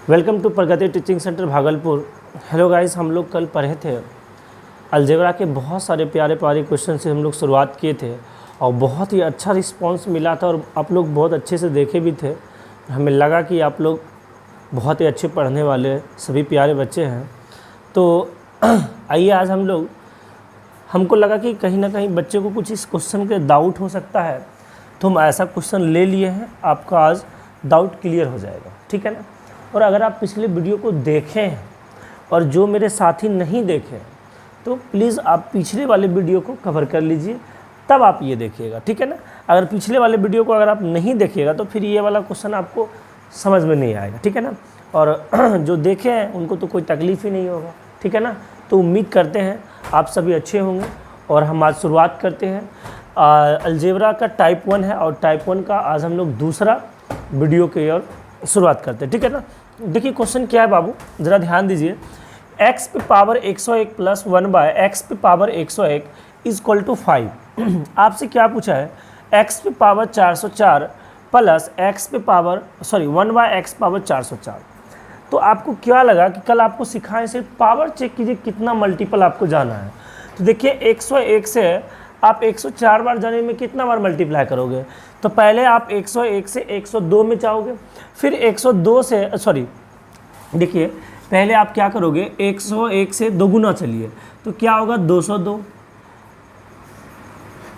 Welcome to Pragati Teaching Centre Bhagalpur. Hello guys, हम लोग कल पढ़े थे अलजेब्रा के बहुत सारे प्यारे प्यारे क्वेश्चन से हम लोग शुरुआत किए थे और बहुत ही अच्छा रिस्पांस मिला था और आप लोग बहुत अच्छे से देखे भी थे। हमें लगा कि आप लोग बहुत ही अच्छे पढ़ने वाले सभी प्यारे बच्चे हैं। तो आइए आज हमको लगा कि कहीं ना कहीं बच्चे को कुछ इस क्वेश्चन के डाउट हो सकता है, तो हम ऐसा क्वेश्चन ले लिए हैं, आपका आज डाउट क्लियर हो जाएगा, ठीक है ना। और अगर आप पिछले वीडियो को देखें हैं और जो मेरे साथी नहीं देखे तो प्लीज़ आप पिछले वाले वीडियो को कवर कर लीजिए, तब आप ये देखिएगा, ठीक है ना। अगर पिछले वाले वीडियो को अगर आप नहीं देखिएगा तो फिर ये वाला क्वेश्चन आपको समझ में नहीं आएगा, ठीक है ना। और जो देखे हैं उनको तो कोई तकलीफ़ ही नहीं होगा, ठीक है ना। तो उम्मीद करते हैं आप सभी अच्छे होंगे और हम आज शुरुआत करते हैं। अलजेब्रा का टाइप 1 है और टाइप 1 का आज हम लोग दूसरा वीडियो की ओर शुरुआत करते हैं, ठीक है ना। देखिए क्वेश्चन क्या है बाबू, ज़रा ध्यान दीजिए। x पे पावर 101 प्लस 1/x पे पावर 101 इज इक्वल टू 5। आपसे क्या पूछा है, x पे पावर 404 प्लस 1/x पावर 404। तो आपको क्या लगा कि कल आपको सिखाएं, सिर्फ पावर चेक कीजिए कितना मल्टीपल आपको जाना है। तो देखिए 101 से आप 104 बार जाने में कितना बार मल्टीप्लाई करोगे। तो पहले आप 101 से 102 में जाओगे, फिर 102 से देखिए पहले आप क्या करोगे, 101 से दोगुना चलिए तो क्या होगा 202,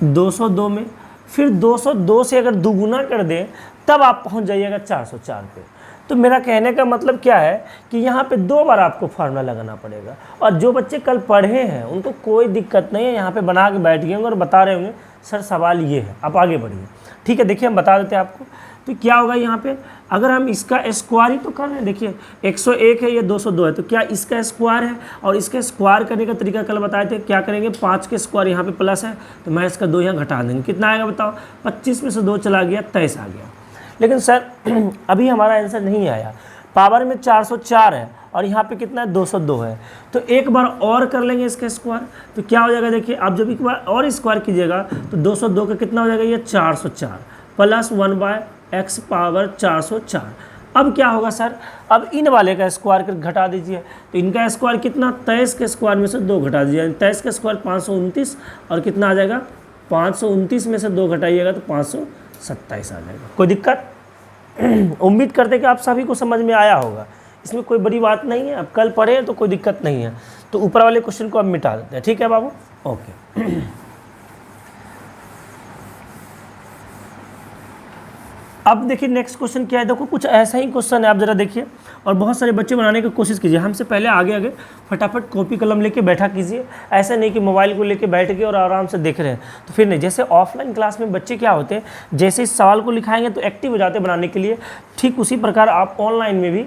202 में फिर 202 से अगर दोगुना कर दें तब आप पहुंच जाइएगा 404 पे। तो मेरा कहने का मतलब क्या है कि यहाँ पे 2 बार आपको फार्मूला लगाना पड़ेगा। और जो बच्चे कल पढ़े हैं उनको कोई दिक्कत नहीं है, यहाँ पे बना के बैठ गए होंगे और बता रहे होंगे सर सवाल ये है, आप आगे बढ़िए, ठीक है। देखिए हम बता देते हैं आपको। तो क्या होगा यहाँ पे, अगर हम इसका स्क्वायर ही तो कर रहे हैं, देखिए 101 है, ये 202 है, तो क्या इसका स्क्वायर है। और इसका स्क्वायर करने का तरीका कल बताए थे, क्या करेंगे 5 के स्क्वायर यहाँ पे प्लस है तो मैं इसका 2 यहाँ घटा देंगे, कितना आएगा बताओ, 25 में से 2 चला गया 23 आ गया। लेकिन सर अभी हमारा आंसर नहीं आया, पावर में 404 है और यहाँ पे कितना है 202 है। तो एक बार और कर लेंगे इसका स्क्वायर, तो क्या हो जाएगा, देखिए आप जब एक बार और स्क्वायर कीजिएगा तो 202 का कितना हो जाएगा, ये 404 प्लस 1/x पावर 404। अब क्या होगा सर, अब इन वाले का स्क्वायर कर घटा दीजिए, तो इनका स्क्वायर कितना, 23 के स्क्वायर में से 2 घटा दीजिए, 23 के स्क्वायर 529 और कितना आ जाएगा 529 में से 2 घटाइएगा तो 527 आ जाएगा। कोई दिक्कत? उम्मीद करते हैं कि आप सभी को समझ में आया होगा, इसमें कोई बड़ी बात नहीं है, अब कल पढ़े हैं तो कोई दिक्कत नहीं है। तो ऊपर वाले क्वेश्चन को अब मिटा देते हैं, ठीक है बाबू, ओके। अब देखिए नेक्स्ट क्वेश्चन क्या है, देखो कुछ ऐसा ही क्वेश्चन है, आप जरा देखिए और बहुत सारे बच्चे बनाने की कोशिश कीजिए। हमसे पहले आगे फटाफट कॉपी कलम लेके बैठा कीजिए, ऐसा नहीं कि मोबाइल को लेके बैठ गए और आराम से देख रहे हैं तो फिर नहीं। जैसे ऑफलाइन क्लास में बच्चे क्या होते हैं, जैसे इस सवाल को लिखाएंगे तो एक्टिव हो जाते बनाने के लिए, ठीक उसी प्रकार आप ऑनलाइन में भी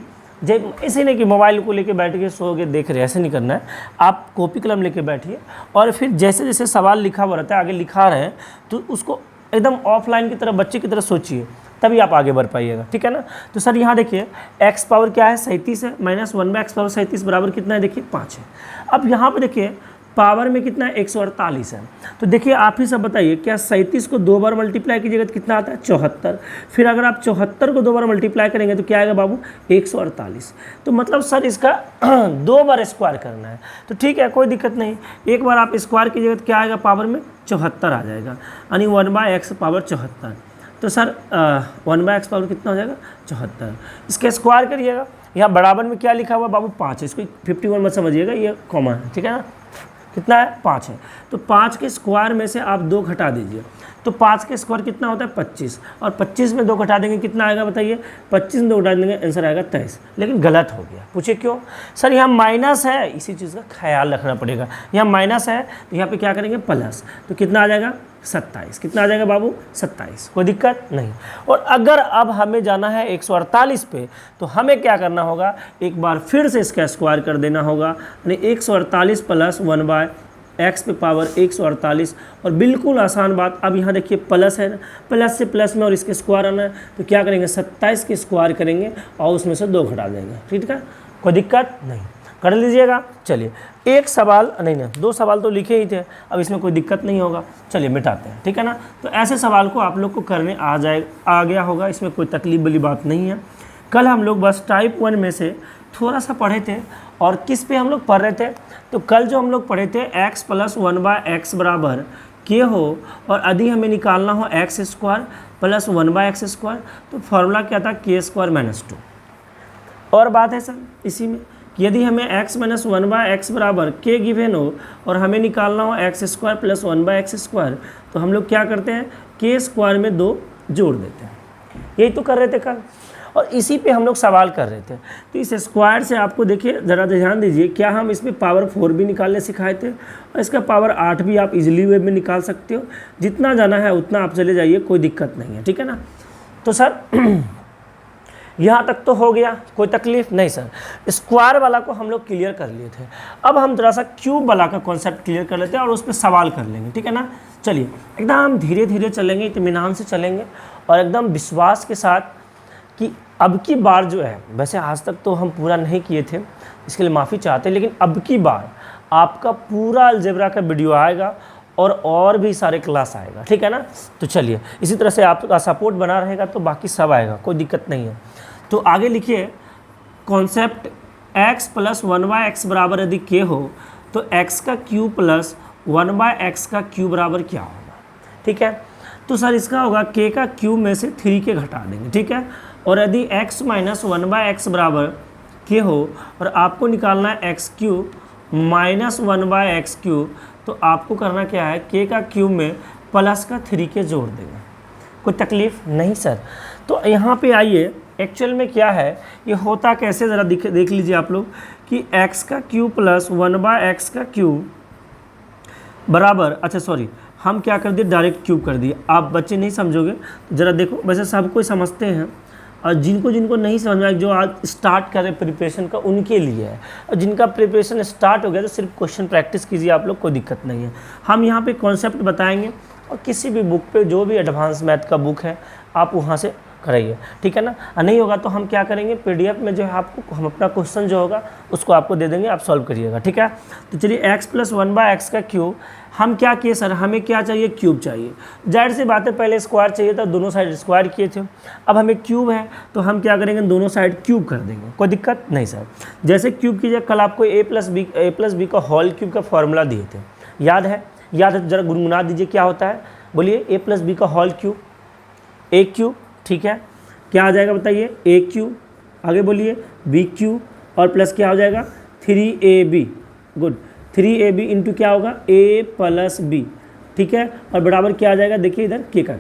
ऐसे नहीं कि मोबाइल को लेके बैठ के सो के देख रहे हैं, ऐसे नहीं करना है। आप कॉपी कलम लेके बैठिए और फिर जैसे जैसे सवाल लिखा हुआ रहता है आगे लिखा रहे हैं तो उसको एकदम ऑफलाइन की तरह बच्चे की तरह सोचिए, तभी आप आगे बढ़ पाइएगा, ठीक है ना। तो सर यहाँ देखिए x पावर क्या है 37 है, माइनस 1/x पावर 37 बराबर कितना है, देखिए 5 है। अब यहाँ पे देखिए पावर में कितना है 148 है। तो देखिए आप ही सब बताइए, क्या 37 को 2 बार मल्टीप्लाई कीजिएगा तो कितना आता है 74। फिर अगर आप 74 को 2 बार मल्टीप्लाई करेंगे तो क्या आएगा बाबू 148। तो मतलब सर इसका 2 बार स्क्वायर करना है, तो ठीक है कोई दिक्कत नहीं, एक बार आप स्क्वायर कीजिएगा तो क्या आएगा पावर में 74 आ जाएगा, यानी 1/x पावर 74। तो सर 1/x पावर कितना हो जाएगा 74। इसका स्क्वायर करिएगा, यहाँ बराबर में क्या लिखा हुआ बाबू 5 है, इसको 51 मत समझिएगा, ये कॉमन है, ठीक है ना। कितना है 5 है, तो 5 के स्क्वायर में से आप 2 घटा दीजिए, तो 5 के स्क्वायर कितना होता है 25 और 25 में 2 घटा देंगे कितना आएगा बताइए, 25 में 2 घटा देंगे आंसर आएगा 23। लेकिन गलत हो गया, पूछे क्यों सर, यहाँ माइनस है, इसी चीज़ का ख्याल रखना पड़ेगा। यहाँ माइनस है तो यहाँ पे क्या करेंगे प्लस, तो कितना आ जाएगा 27। कितना आ जाएगा बाबू 27, कोई दिक्कत नहीं। और अगर अब हमें जाना है 148 पे तो हमें क्या करना होगा, एक बार फिर से इसका स्क्वायर कर देना होगा, यानी 148 प्लस 1/x पे पावर 148। और बिल्कुल आसान बात, अब यहाँ देखिए प्लस है ना, प्लस से प्लस में और इसके स्क्वायर आना है तो क्या करेंगे 27 के स्क्वायर करेंगे और उसमें से 2 घटा देंगे, ठीक है कोई दिक्कत नहीं। कर लीजिएगा। चलिए एक सवाल नहीं, 2 सवाल तो लिखे ही थे, अब इसमें कोई दिक्कत नहीं होगा। चलिए मिटाते हैं, ठीक है ना। तो ऐसे सवाल को आप लोग को करने आ गया होगा, इसमें कोई तकलीफ वाली बात नहीं है। कल हम लोग बस टाइप 1 में से थोड़ा सा पढ़े थे, और किस पे हम लोग पढ़ रहे थे, तो कल जो हम लोग पढ़े थे x + 1/x बराबर के हो, और यदि हमें निकालना हो x² + 1/x², तो फॉर्मूला क्या था, k² - 2। और बात है सर इसी में कि यदि हमें x - 1/x बराबर k गिवन हो और हमें निकालना हो x² + 1/x², तो हम लोग क्या करते हैं, k² में 2 जोड़ देते हैं। यही तो कर रहे थे कल, और इसी पे हम लोग सवाल कर रहे थे। तो इस स्क्वायर से आपको देखिए ज़रा ध्यान दीजिए, क्या हम इसमें पावर 4 भी निकालने सिखाए थे, और इसका पावर 8 भी आप इजीली वे में निकाल सकते हो। जितना जाना है उतना आप चले जाइए, कोई दिक्कत नहीं है, ठीक है ना। तो सर यहाँ तक तो हो गया, कोई तकलीफ नहीं सर। स्क्वायर वाला को हम लोग क्लियर कर लिए थे, अब हम थोड़ा सा क्यूब वाला का कॉन्सेप्ट क्लियर कर लेते हैं और उस पर सवाल कर लेंगे, ठीक है ना। चलिए एकदम धीरे धीरे चलेंगे, इत्मीनान से चलेंगे, और एकदम विश्वास के साथ कि अब की बार जो है, वैसे आज तक तो हम पूरा नहीं किए थे, इसके लिए माफ़ी चाहते हैं, लेकिन अब की बार आपका पूरा अलजेब्रा का वीडियो आएगा और भी सारे क्लास आएगा, ठीक है ना। तो चलिए इसी तरह से आपका सपोर्ट बना रहेगा तो बाकी सब आएगा, कोई दिक्कत नहीं है। तो आगे लिखिए कॉन्सेप्ट x + 1/x बराबर यदि k हो, तो x³ + 1/x³ बराबर क्या होगा, ठीक है। तो सर इसका होगा k³ में से 3 के घटा देंगे, ठीक है। और यदि x - 1/x बराबर k हो और आपको निकालना है x³ - 1/x³, तो आपको करना क्या है, k³ में +3 के जोड़ देंगे। कोई तकलीफ़ नहीं सर। तो यहाँ पे आइए, एक्चुअल में क्या है, ये होता कैसे ज़रा देख लीजिए आप लोग कि x³ + 1/x³ बराबर, अच्छा सॉरी, हम क्या कर दिए, डायरेक्ट क्यूब कर दिए। आप बच्चे नहीं समझोगे तो ज़रा देखो, वैसे सब कोई समझते हैं, और जिनको नहीं समझ में आए, जो आज स्टार्ट कर रहे प्रिपरेशन का, उनके लिए है। और जिनका प्रिपरेशन स्टार्ट हो गया तो सिर्फ क्वेश्चन प्रैक्टिस कीजिए आप लोग, कोई दिक्कत नहीं है। हम यहाँ पे कॉन्सेप्ट बताएंगे, और किसी भी बुक पे जो भी एडवांस मैथ का बुक है आप वहाँ से कराइए, ठीक है ना। नहीं होगा तो हम क्या करेंगे, PDF में जो है आपको हम अपना क्वेश्चन जो होगा उसको आपको दे देंगे, आप सॉल्व करिएगा, ठीक है। तो चलिए x + 1/x³ हम क्या किए सर, हमें क्या चाहिए, क्यूब चाहिए। जाहिर सी बात है, पहले स्क्वायर चाहिए था, दोनों साइड स्क्वायर किए थे। अब हमें क्यूब है तो हम क्या करेंगे, दोनों साइड क्यूब कर देंगे, कोई दिक्कत नहीं सर। जैसे क्यूब कीजिए, कल आपको a + b का होल क्यूब का फॉर्मूला दिए थे, याद है ज़रा गुनगुना दीजिए, क्या होता है, बोलिए, a + b का होल क्यूब, a³, ठीक है। क्या आ जाएगा बताइए, a³, आगे बोलिए b³ और प्लस क्या हो जाएगा, 3ab, गुड, 3ab इंटू क्या होगा, a + b, ठीक है। और बराबर क्या आ जाएगा, देखिए इधर k³,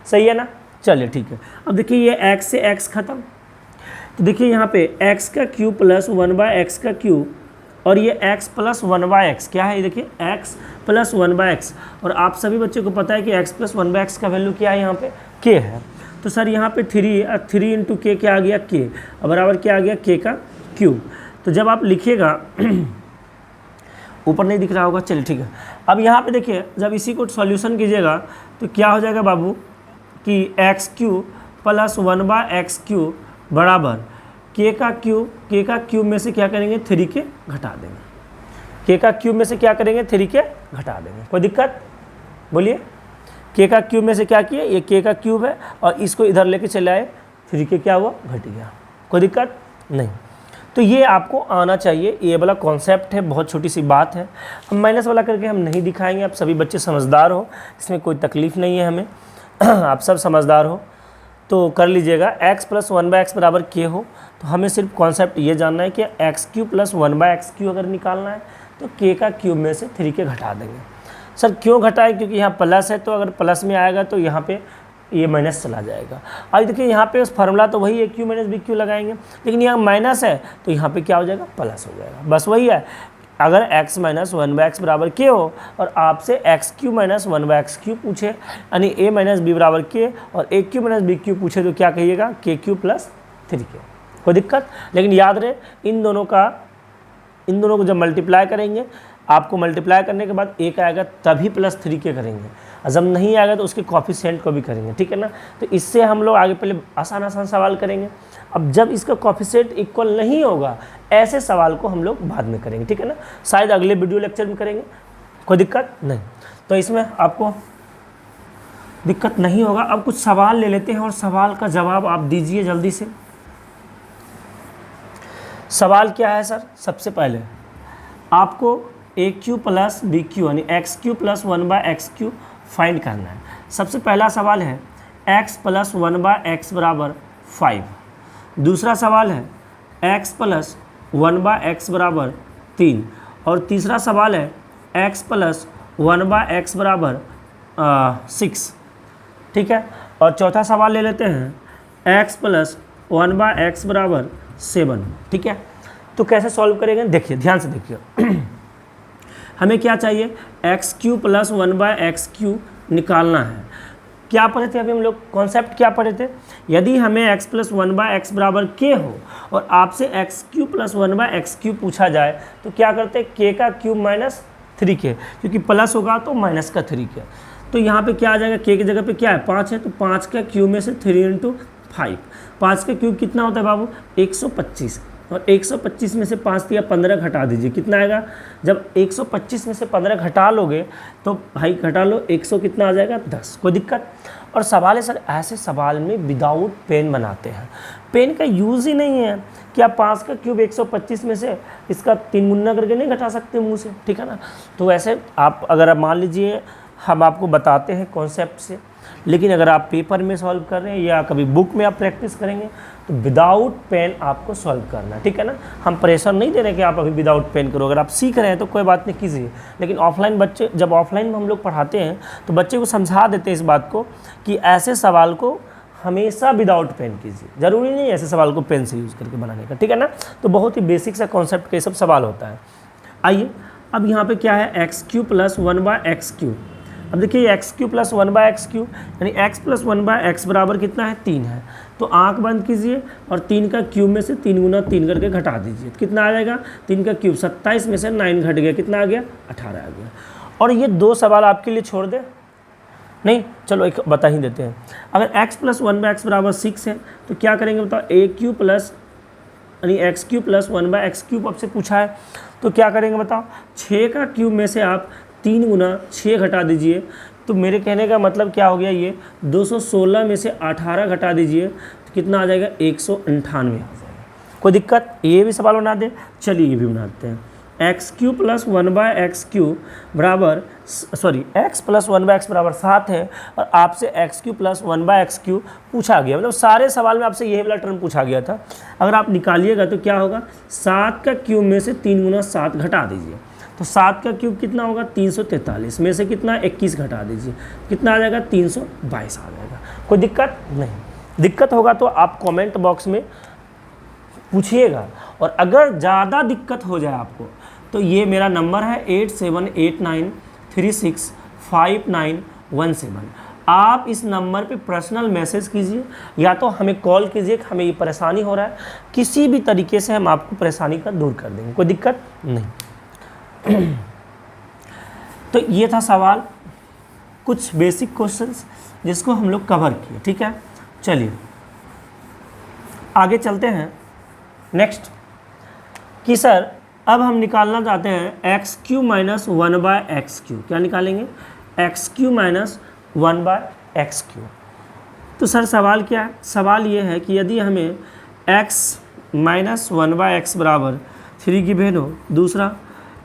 सही है ना। चलिए ठीक है, अब देखिए ये x से x खत्म, तो देखिए यहाँ पे x³ + 1/x³ और ये x + 1/x क्या है, ये देखिए x + 1/x, और आप सभी बच्चों को पता है कि x + 1/x का वैल्यू क्या है, यहाँ पे k है। तो सर यहाँ पे 3 इंटू k क्या आ गया, k, और बराबर क्या आ गया, k³। तो जब आप लिखिएगा ऊपर नहीं दिख रहा होगा, चलिए ठीक है। अब यहाँ पे देखिए, जब इसी को सॉल्यूशन कीजिएगा तो क्या हो जाएगा बाबू कि x³ + 1/x³ बराबर k³ में से क्या करेंगे, 3 के घटा देंगे। k³ में से क्या करेंगे, 3 के घटा देंगे, कोई दिक्कत, बोलिए। k³ में से क्या किए, ये k³ है और इसको इधर लेके चले आए, 3 के क्या हुआ, घट गया, कोई दिक्कत नहीं। तो ये आपको आना चाहिए, ये वाला कॉन्सेप्ट है, बहुत छोटी सी बात है। हम माइनस वाला करके हम नहीं दिखाएंगे, आप सभी बच्चे समझदार हो, इसमें कोई तकलीफ़ नहीं है हमें आप सब समझदार हो तो कर लीजिएगा। x + 1/x बराबर k हो तो हमें सिर्फ कॉन्सेप्ट ये जानना है कि x³ + 1/x³ अगर निकालना है तो k³ में से 3 के घटा देंगे। सर क्यों घटाएं, क्योंकि यहाँ प्लस है, तो अगर प्लस में आएगा तो यहाँ पे ये माइनस चला जाएगा। अब देखिए यहाँ पे उस फार्मूला तो वही है, q - bq लगाएंगे, लेकिन यहाँ माइनस है तो यहाँ पे क्या हो जाएगा, प्लस हो जाएगा, बस वही है। अगर x - 1/x बराबर k हो और आपसे x³ - 1/x³ पूछे, यानी a - b बराबर k, और a³ - bq पूछे तो क्या कहिएगा, k³ + 3k, कोई दिक्कत। लेकिन याद रहे, इन दोनों को जब मल्टीप्लाई करेंगे, आपको मल्टीप्लाई करने के बाद एक आएगा तभी +3 के करेंगे, और जब नहीं आएगा तो उसके कोफिशिएंट को भी करेंगे, ठीक है ना। तो इससे हम लोग आगे पहले आसान सवाल करेंगे। अब जब इसका कोफिशिएंट इक्वल नहीं होगा, ऐसे सवाल को हम लोग बाद में करेंगे, ठीक है ना, शायद अगले वीडियो लेक्चर में करेंगे, कोई दिक्कत नहीं। तो इसमें आपको दिक्कत नहीं होगा। अब कुछ सवाल ले लेते हैं और सवाल का जवाब आप दीजिए जल्दी से। सवाल क्या है सर? सबसे पहले आपको ए क्यू प्लस बी क्यू यानी x Q plus 1/x³ find करना है। सबसे पहला सवाल है x प्लस 1/x बराबर 5। दूसरा सवाल है x प्लस 1/x बराबर 3। और तीसरा सवाल है x प्लस 1/x बराबर 6, ठीक है। और चौथा सवाल ले लेते हैं x प्लस 1/x बराबर 7, ठीक है। तो कैसे सॉल्व करेंगे देखिए, ध्यान से देखिए। हमें क्या चाहिए? x³ प्लस 1/x³ निकालना है। क्या पढ़े थे अभी हम लोग? कॉन्सेप्ट क्या पढ़े थे? यदि हमें x प्लस 1/x बराबर k हो और आपसे x³ प्लस 1/x³ पूछा जाए तो क्या करते हैं? k का क्यूब माइनस 3k, क्योंकि प्लस होगा तो माइनस का 3k। तो यहाँ पे क्या आ जाएगा? k की जगह पे क्या है? 5 है, तो 5 का क्यूब में से 3 × 5। 5 का क्यूब कितना होता है बाबू? 125। और 125 में से 5 या 15 घटा दीजिए, कितना आएगा? जब 125 में से 15 घटा लोगे तो भाई घटा लो, 100 कितना आ जाएगा? 10। कोई दिक्कत? और सवाल है सर, ऐसे सवाल में विदाउट पेन बनाते हैं, पेन का यूज़ ही नहीं है कि आप 5 का क्यूब 125 में से इसका 3 गुना करके नहीं घटा सकते मुँह से, ठीक है ना। तो वैसे आप अगर आप मान लीजिए हम आपको बताते हैं कॉन्सेप्ट से, लेकिन अगर आप पेपर में सॉल्व कर रहे हैं या कभी बुक में आप प्रैक्टिस करेंगे तो विदाउट पेन आपको सॉल्व करना है, ठीक है ना। हम प्रेशर नहीं दे रहे कि आप अभी विदाउट पेन करो, अगर आप सीख रहे हैं तो कोई बात नहीं कीजिए। लेकिन ऑफलाइन बच्चे, जब ऑफलाइन में हम लोग पढ़ाते हैं तो बच्चे को समझा देते हैं इस बात को कि ऐसे सवाल को हमेशा विदाउट पेन कीजिए, ज़रूरी नहीं ऐसे सवाल को पेन से यूज़ करके बनाने का, ठीक है ना। तो बहुत ही बेसिक सा कॉन्सेप्ट का ये सब सवाल होता है। आइए अब यहाँ पे क्या है? x³ plus 1/x³। अब देखिए x³ प्लस 1/x³ यानी x प्लस 1/x बराबर कितना है? 3 है। तो आंख बंद कीजिए और 3 का क्यूब में से 3 गुना 3 करके घटा दीजिए, कितना आ जाएगा? 3 का क्यूब 27 में से 9 घट गया, कितना आ गया? 18 आ गया। और ये 2 सवाल आपके लिए छोड़ दे, नहीं चलो एक बता ही देते हैं। अगर x प्लस 1/x बराबर 6 है तो क्या करेंगे बताओ? a³ प्लस यानी x³ प्लस 1/x³ आपसे पूछा है तो क्या करेंगे बताओ? 6 का क्यूब में से आप 3 गुना 6 घटा दीजिए, तो मेरे कहने का मतलब क्या हो गया? ये 216 में से 18 घटा दीजिए तो कितना आ जाएगा? 198 आ जाएगा। कोई दिक्कत? ये भी सवाल बना दे, चलिए ये भी बनाते हैं। x³ प्लस 1/x³ बराबर x प्लस 1/x बराबर 7 है और आपसे x³ प्लस 1/x³ पूछा गया, मतलब सारे सवाल में आपसे यही वाला टर्म पूछा गया था। अगर आप निकालिएगा तो क्या होगा? 7 का क्यूब में से 3 गुना 7 घटा दीजिए, तो 7 का क्यूब कितना होगा? 343 में से कितना? 21 घटा दीजिए, कितना आ जाएगा? 322 आ जाएगा। कोई दिक्कत नहीं? दिक्कत होगा तो आप कमेंट बॉक्स में पूछिएगा, और अगर ज़्यादा दिक्कत हो जाए आपको तो ये मेरा नंबर है 8789365917। आप इस नंबर पे पर्सनल मैसेज कीजिए या तो हमें कॉल कीजिए कि हमें ये परेशानी हो रहा है, किसी भी तरीके से हम आपको परेशानी का दूर कर देंगे, कोई दिक्कत नहीं। तो ये था सवाल, कुछ बेसिक क्वेश्चंस जिसको हम लोग कवर किए, ठीक है। चलिए आगे चलते हैं नेक्स्ट कि सर अब हम निकालना चाहते हैं x³ माइनस 1/x³। क्या निकालेंगे? x³ minus 1/x³। तो सर सवाल क्या है? सवाल ये है कि यदि हमें x माइनस 1/x बराबर 3 गिवन हो, दूसरा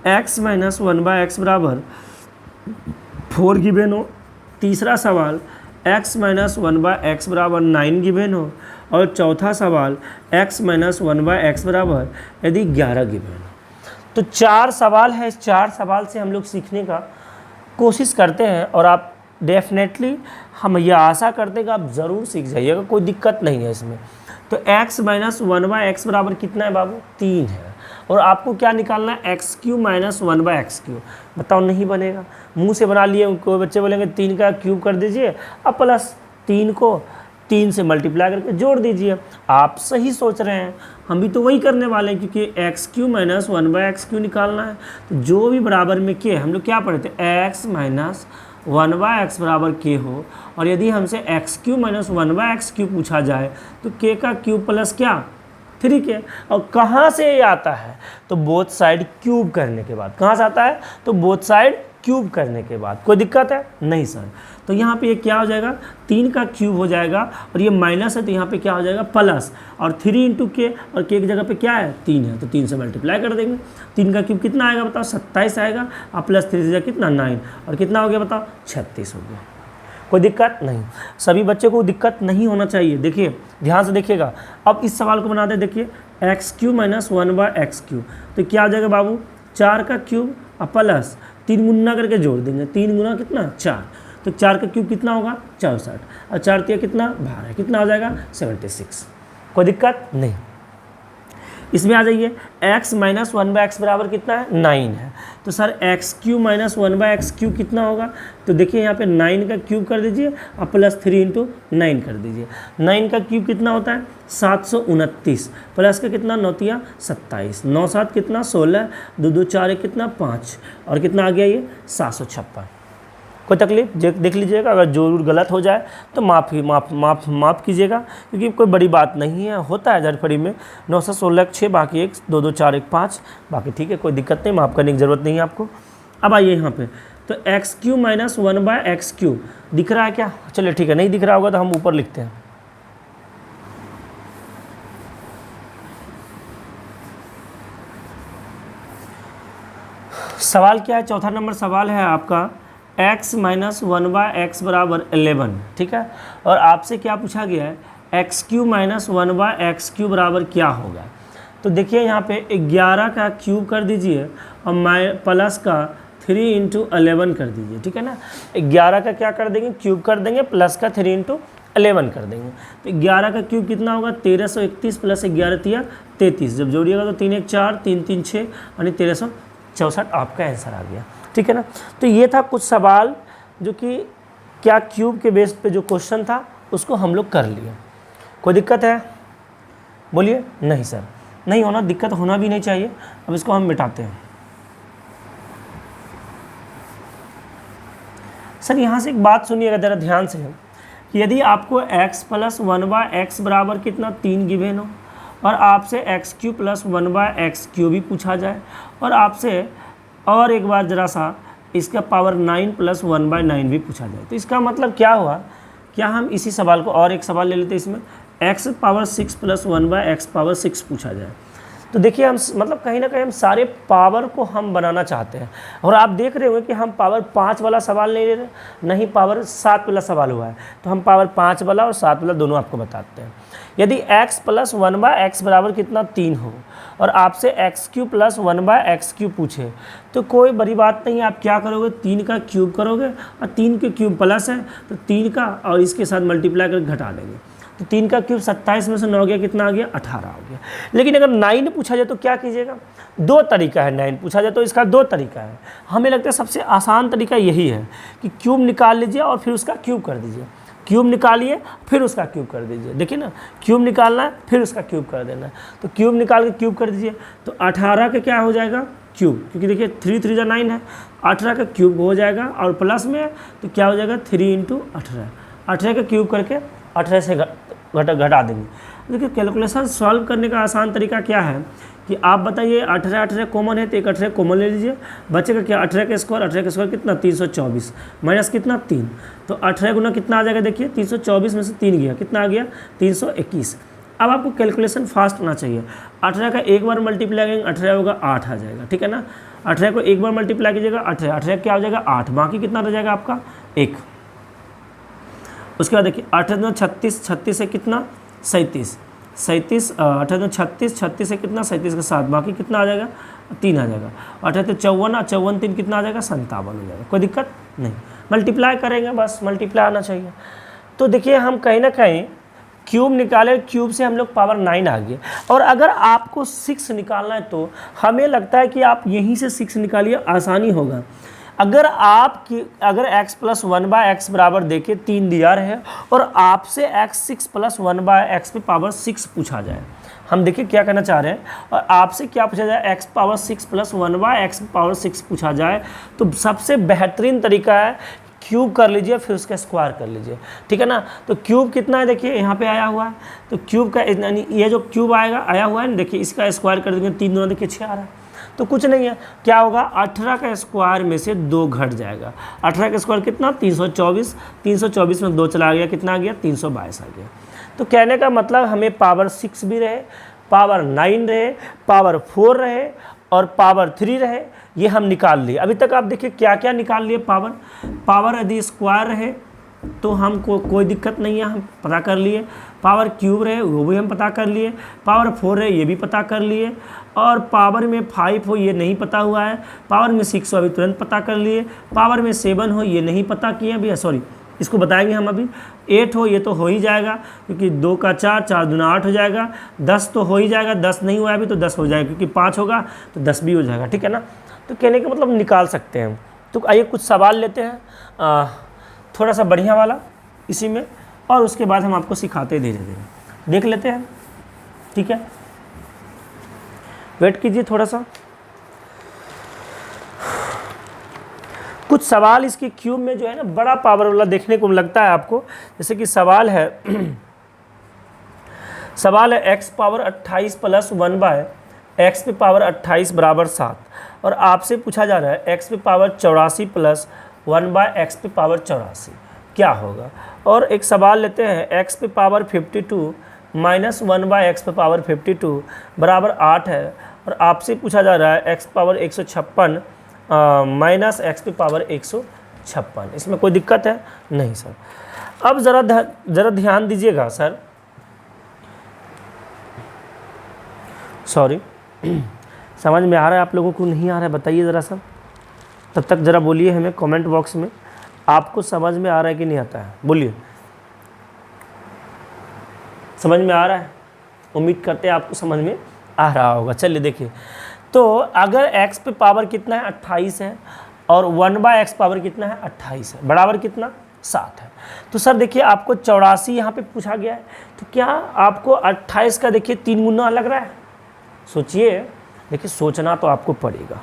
x माइनस 1/x बराबर 4 गिवन हो, तीसरा सवाल x माइनस 1/x बराबर 9 गिवन हो, और चौथा सवाल x माइनस 1/x बराबर यदि 11 गिवन हो। तो 4 सवाल है, इस 4 सवाल से हम लोग सीखने का कोशिश करते हैं और आप डेफिनेटली हम यह आशा करते हैं कि आप ज़रूर सीख जाइएगा, कोई दिक्कत नहीं है इसमें। तो x माइनस 1/x बराबर कितना है बाबू? 3 है। और आपको क्या निकालना है? x³ minus 1/x³। बताओ नहीं बनेगा, मुंह से बना लिए। कोई बच्चे बोलेंगे 3 का क्यूब कर दीजिए, अब प्लस 3 को 3 से मल्टीप्लाई करके जोड़ दीजिए। आप सही सोच रहे हैं, हम भी तो वही करने वाले हैं, क्योंकि x³ माइनस 1/x³ निकालना है। तो जो भी बराबर में के हम लोग क्या पढ़े थे? x minus one by x बराबर के हो, और यदि हमसे x Q minus one by x Q पूछा जाए तो के का क्यूब प्लस क्या 3 के, और कहाँ से ये आता है तो बोथ साइड क्यूब करने के बाद। कहाँ से आता है तो बोथ साइड क्यूब करने के बाद। कोई दिक्कत है नहीं सर। तो यहाँ पे ये क्या हो जाएगा 3 का क्यूब हो जाएगा, और ये माइनस है तो यहाँ पे क्या हो जाएगा प्लस, और 3 इंटू के, और के की जगह पे क्या है 3 है तो 3 से मल्टीप्लाई कर देंगे। 3 का क्यूब कितना आएगा बताओ 27 आएगा, और प्लस 3 से कितना 9, और कितना हो गया बताओ 36 हो गया। कोई दिक्कत नहीं, सभी बच्चों को दिक्कत नहीं होना चाहिए। देखिए ध्यान से देखिएगा, अब इस सवाल को बनाते देखिए x Q minus one by x Q, तो क्या हो जाएगा बाबू 4 का क्यूब और प्लस 3 गुना करके जोड़ देंगे, 3 गुना कितना 4, तो 4 का क्यूब कितना होगा 64, और 4 तिया कितना 12, कितना हो जाएगा 76। कोई दिक्कत नहीं। इसमें आ जाइए x minus one by x बराबर कितना है 9 है, तो sir x Q minus one by x Q कितना होगा, तो देखिए यहाँ पे 9 का क्यूब कर दीजिए और प्लस 3 इंटू 9 कर दीजिए। 9 का क्यूब कितना होता है 729, प्लस का कितना 9 तिया 27, 9 7 कितना 16, 2 2 4 1 कितना 5, और कितना आ गया ये 756। कोई तकलीफ देख लीजिएगा, अगर जरूर गलत हो जाए तो माफ़ कीजिएगा, क्योंकि कोई बड़ी बात नहीं है, होता है झड़फड़ी में। 9 से 16 6 बाकी 1 2 2 4 1 5 बाकी ठीक है, कोई दिक्कत नहीं, माफ़ करने की ज़रूरत नहीं है आपको। अब आइए यहाँ पे, तो x Q minus one by x Q दिख रहा है क्या, चलिए ठीक है, नहीं दिख रहा होगा तो हम ऊपर लिखते हैं। सवाल क्या है, चौथा नंबर सवाल है आपका x minus one by x बराबर 11, ठीक है, और आपसे क्या पूछा गया है x Q minus one by x Q बराबर क्या होगा। तो देखिए यहाँ पे 11 का क्यूब कर दीजिए और प्लस का 3 इंटू 11 कर दीजिए, ठीक है ना। 11 का क्या कर देंगे क्यूब कर देंगे, प्लस का 3 इंटू 11 कर देंगे, तो 11 का क्यूब कितना होगा 1331 प्लस 11 तिया 33, जब जोड़िएगा तो 3 1 4 3 3 6 यानी 1364 आपका आंसर आ गया, ठीक है ना। तो ये था कुछ सवाल जो कि क्या क्यूब के बेस पे जो क्वेश्चन था उसको हम लोग कर लिए। कोई दिक्कत है बोलिए, नहीं सर नहीं होना, दिक्कत होना भी नहीं चाहिए। अब इसको हम मिटाते हैं। सर यहाँ से एक बात सुनिएगा ज़रा ध्यान से, कि यदि आपको x plus one by x बराबर कितना 3 गिवेन हो, और आपसे x Q plus one by x Q भी पूछा जाए, और आपसे और एक बार ज़रा सा इसका पावर 9 प्लस 1/9 भी पूछा जाए, तो इसका मतलब क्या हुआ, क्या हम इसी सवाल को और एक सवाल ले लेते हैं, इसमें x power 6 plus 1/x power 6 पूछा जाए। तो देखिए हम मतलब कहीं ना कहीं हम सारे पावर को हम बनाना चाहते हैं, और आप देख रहे होंगे कि हम पावर 5 वाला सवाल नहीं ले रहे, नहीं पावर 7 वाला सवाल हुआ है, तो हम पावर 5 वाला और 7 वाला दोनों आपको बताते हैं। यदि x प्लस 1/x बराबर कितना 3 हो, और आपसे x Q plus 1/x Q पूछे, तो कोई बड़ी बात नहीं, आप क्या करोगे 3 का क्यूब करोगे, और 3 के क्यूब प्लस है तो 3 का और इसके साथ मल्टीप्लाई करके घटा देंगे, तो 3 का क्यूब 27 में से 9 गया, कितना आ गया 18 आ गया। लेकिन अगर 9 पूछा जाए तो क्या कीजिएगा, 2 तरीका है, 9 पूछा जाए तो इसका 2 तरीका है। हमें लगता है सबसे आसान तरीका यही है कि क्यूब निकाल लीजिए और फिर उसका क्यूब कर दीजिए, क्यूब निकालिए फिर उसका क्यूब कर दीजिए। देखिए ना, क्यूब निकालना है फिर उसका क्यूब कर देना है, तो क्यूब निकाल के क्यूब कर दीजिए, तो 18 का क्या हो जाएगा क्यूब, क्योंकि देखिए 3 3 जा 9 है, 18 का क्यूब हो जाएगा, और प्लस में है तो क्या हो जाएगा 3 इंटू 18, 18 का क्यूब करके 18 से घटा देंगे। देखिए कैलकुलेशन सॉल्व करने का आसान तरीका क्या है कि आप बताइए 18 कॉमन है तो एक 18 कॉमन ले लीजिए, बचेगा क्या 18 का स्क्वायर कितना 324 माइनस कितना 3, तो 18 गुना कितना आ जाएगा, देखिए 324 में से 3 गया, कितना आ गया 321। अब आपको कैलकुलेशन फास्ट होना चाहिए, 18 का एक बार मल्टीप्लाई करेंगे 18 होगा 8 आ जाएगा, ठीक है ना। 18 को एक बार मल्टीप्लाई कीजिएगा 18 क्या हो जाएगा 8, बाकी कितना रह जाएगा आपका 1। उसके बाद देखिए 18 36, 36 से कितना 37, 18 36, 36 से कितना 37 का 7, बाकी कितना आ जाएगा 3 आ जाएगा। 18 54, 54 3 कितना आ जाएगा 57 हो जाएगा। कोई दिक्कत नहीं, मल्टीप्लाई करेंगे बस, मल्टीप्लाई आना चाहिए। तो देखिए हम कहीं ना कहीं क्यूब निकाले, क्यूब से हम लोग पावर 9 आ गए, और अगर आपको 6 निकालना है तो हमें लगता है कि आप यहीं से 6 निकालिए, आसानी होगा। अगर x प्लस 1/x बराबर देके 3 दिया रहे और आपसे x 6 प्लस 1/x पे पावर 6 पूछा जाए, हम देखिए क्या करना चाह रहे हैं, और आपसे क्या पूछा जाए x power 6 plus 1/x power 6 पूछा जाए, तो सबसे बेहतरीन तरीका है क्यूब कर लीजिए, फिर उसका स्क्वायर कर लीजिए, ठीक है ना। तो क्यूब कितना है देखिए यहाँ पे आया हुआ है, तो क्यूब का यानी ये जो क्यूब आया हुआ है ना, देखिए इसका स्क्वायर कर देंगे, 3 दूना देखिए 6 आ रहा है, तो कुछ नहीं है, क्या होगा 18 का स्क्वायर में से 2 घट जाएगा। 18 का स्क्वायर कितना 324, 324 में 2 चला गया, कितना आ गया 322 आ गया। तो कहने का मतलब हमें पावर 6 भी रहे, पावर 9 रहे, पावर 4 रहे और पावर 3 रहे, ये हम निकाल लिए। अभी तक आप देखिए क्या क्या निकाल लिए। पावर यदि स्क्वायर रहे तो हमको कोई दिक्कत नहीं है, हम पता कर लिए। पावर क्यूब रहे वो भी हम पता कर लिए। पावर 4 रहे ये भी पता कर लिए। और पावर में 5 हो ये नहीं पता हुआ है। पावर में 6 हो अभी तुरंत पता कर लिए। पावर में 7 हो ये नहीं पता किए अभी, सॉरी इसको बताएंगे हम अभी। 8 हो ये तो हो ही जाएगा, क्योंकि 2 का 4, 4 दूना 8 हो जाएगा। 10 तो हो ही जाएगा, 10 नहीं हुआ अभी तो 10 हो जाएगा, क्योंकि 5 होगा तो 10 भी हो जाएगा, ठीक है ना। तो कहने का मतलब निकाल सकते हैं। तो आइए कुछ सवाल लेते हैं थोड़ा सा बढ़िया वाला इसी में, और उसके बाद हम आपको सिखाते धीरे धीरे देख लेते हैं, ठीक है। वेट कीजिए थोड़ा सा। कुछ सवाल इसके क्यूब में जो है ना बड़ा पावर वाला देखने को लगता है आपको। जैसे कि सवाल है x power 28 plus 1 by x पे पावर 28 बराबर 7, और आपसे पूछा जा रहा है x पे पावर 84 प्लस 1 बाय x पे पावर 84 क्या होगा। और एक सवाल लेते हैं x पे पावर 52 माइनस 1 बाय x पे पावर 52 बराबर 8 है, और आपसे पूछा जा रहा है x पावर 156 माइनस x पे पावर 156। इसमें कोई दिक्कत है नहीं सर। अब ज़रा ध्यान दीजिएगा सर, सॉरी समझ में आ रहा है आप लोगों को, नहीं आ रहा है बताइए ज़रा सा, तब तक ज़रा बोलिए हमें कमेंट बॉक्स में, आपको समझ में आ रहा है कि नहीं आता है, बोलिए। समझ में आ रहा है, उम्मीद करते हैं आपको समझ में आ रहा होगा। चलिए देखिए, तो अगर x पे पावर कितना है 28 है, और 1 बाय x पावर कितना है 28 है, बराबर कितना 7 है। तो सर देखिए आपको 84 यहाँ पे पूछा गया है, तो क्या आपको 28 का देखिए 3 गुना लग रहा है। सोचिए, देखिए सोचना तो आपको पड़ेगा,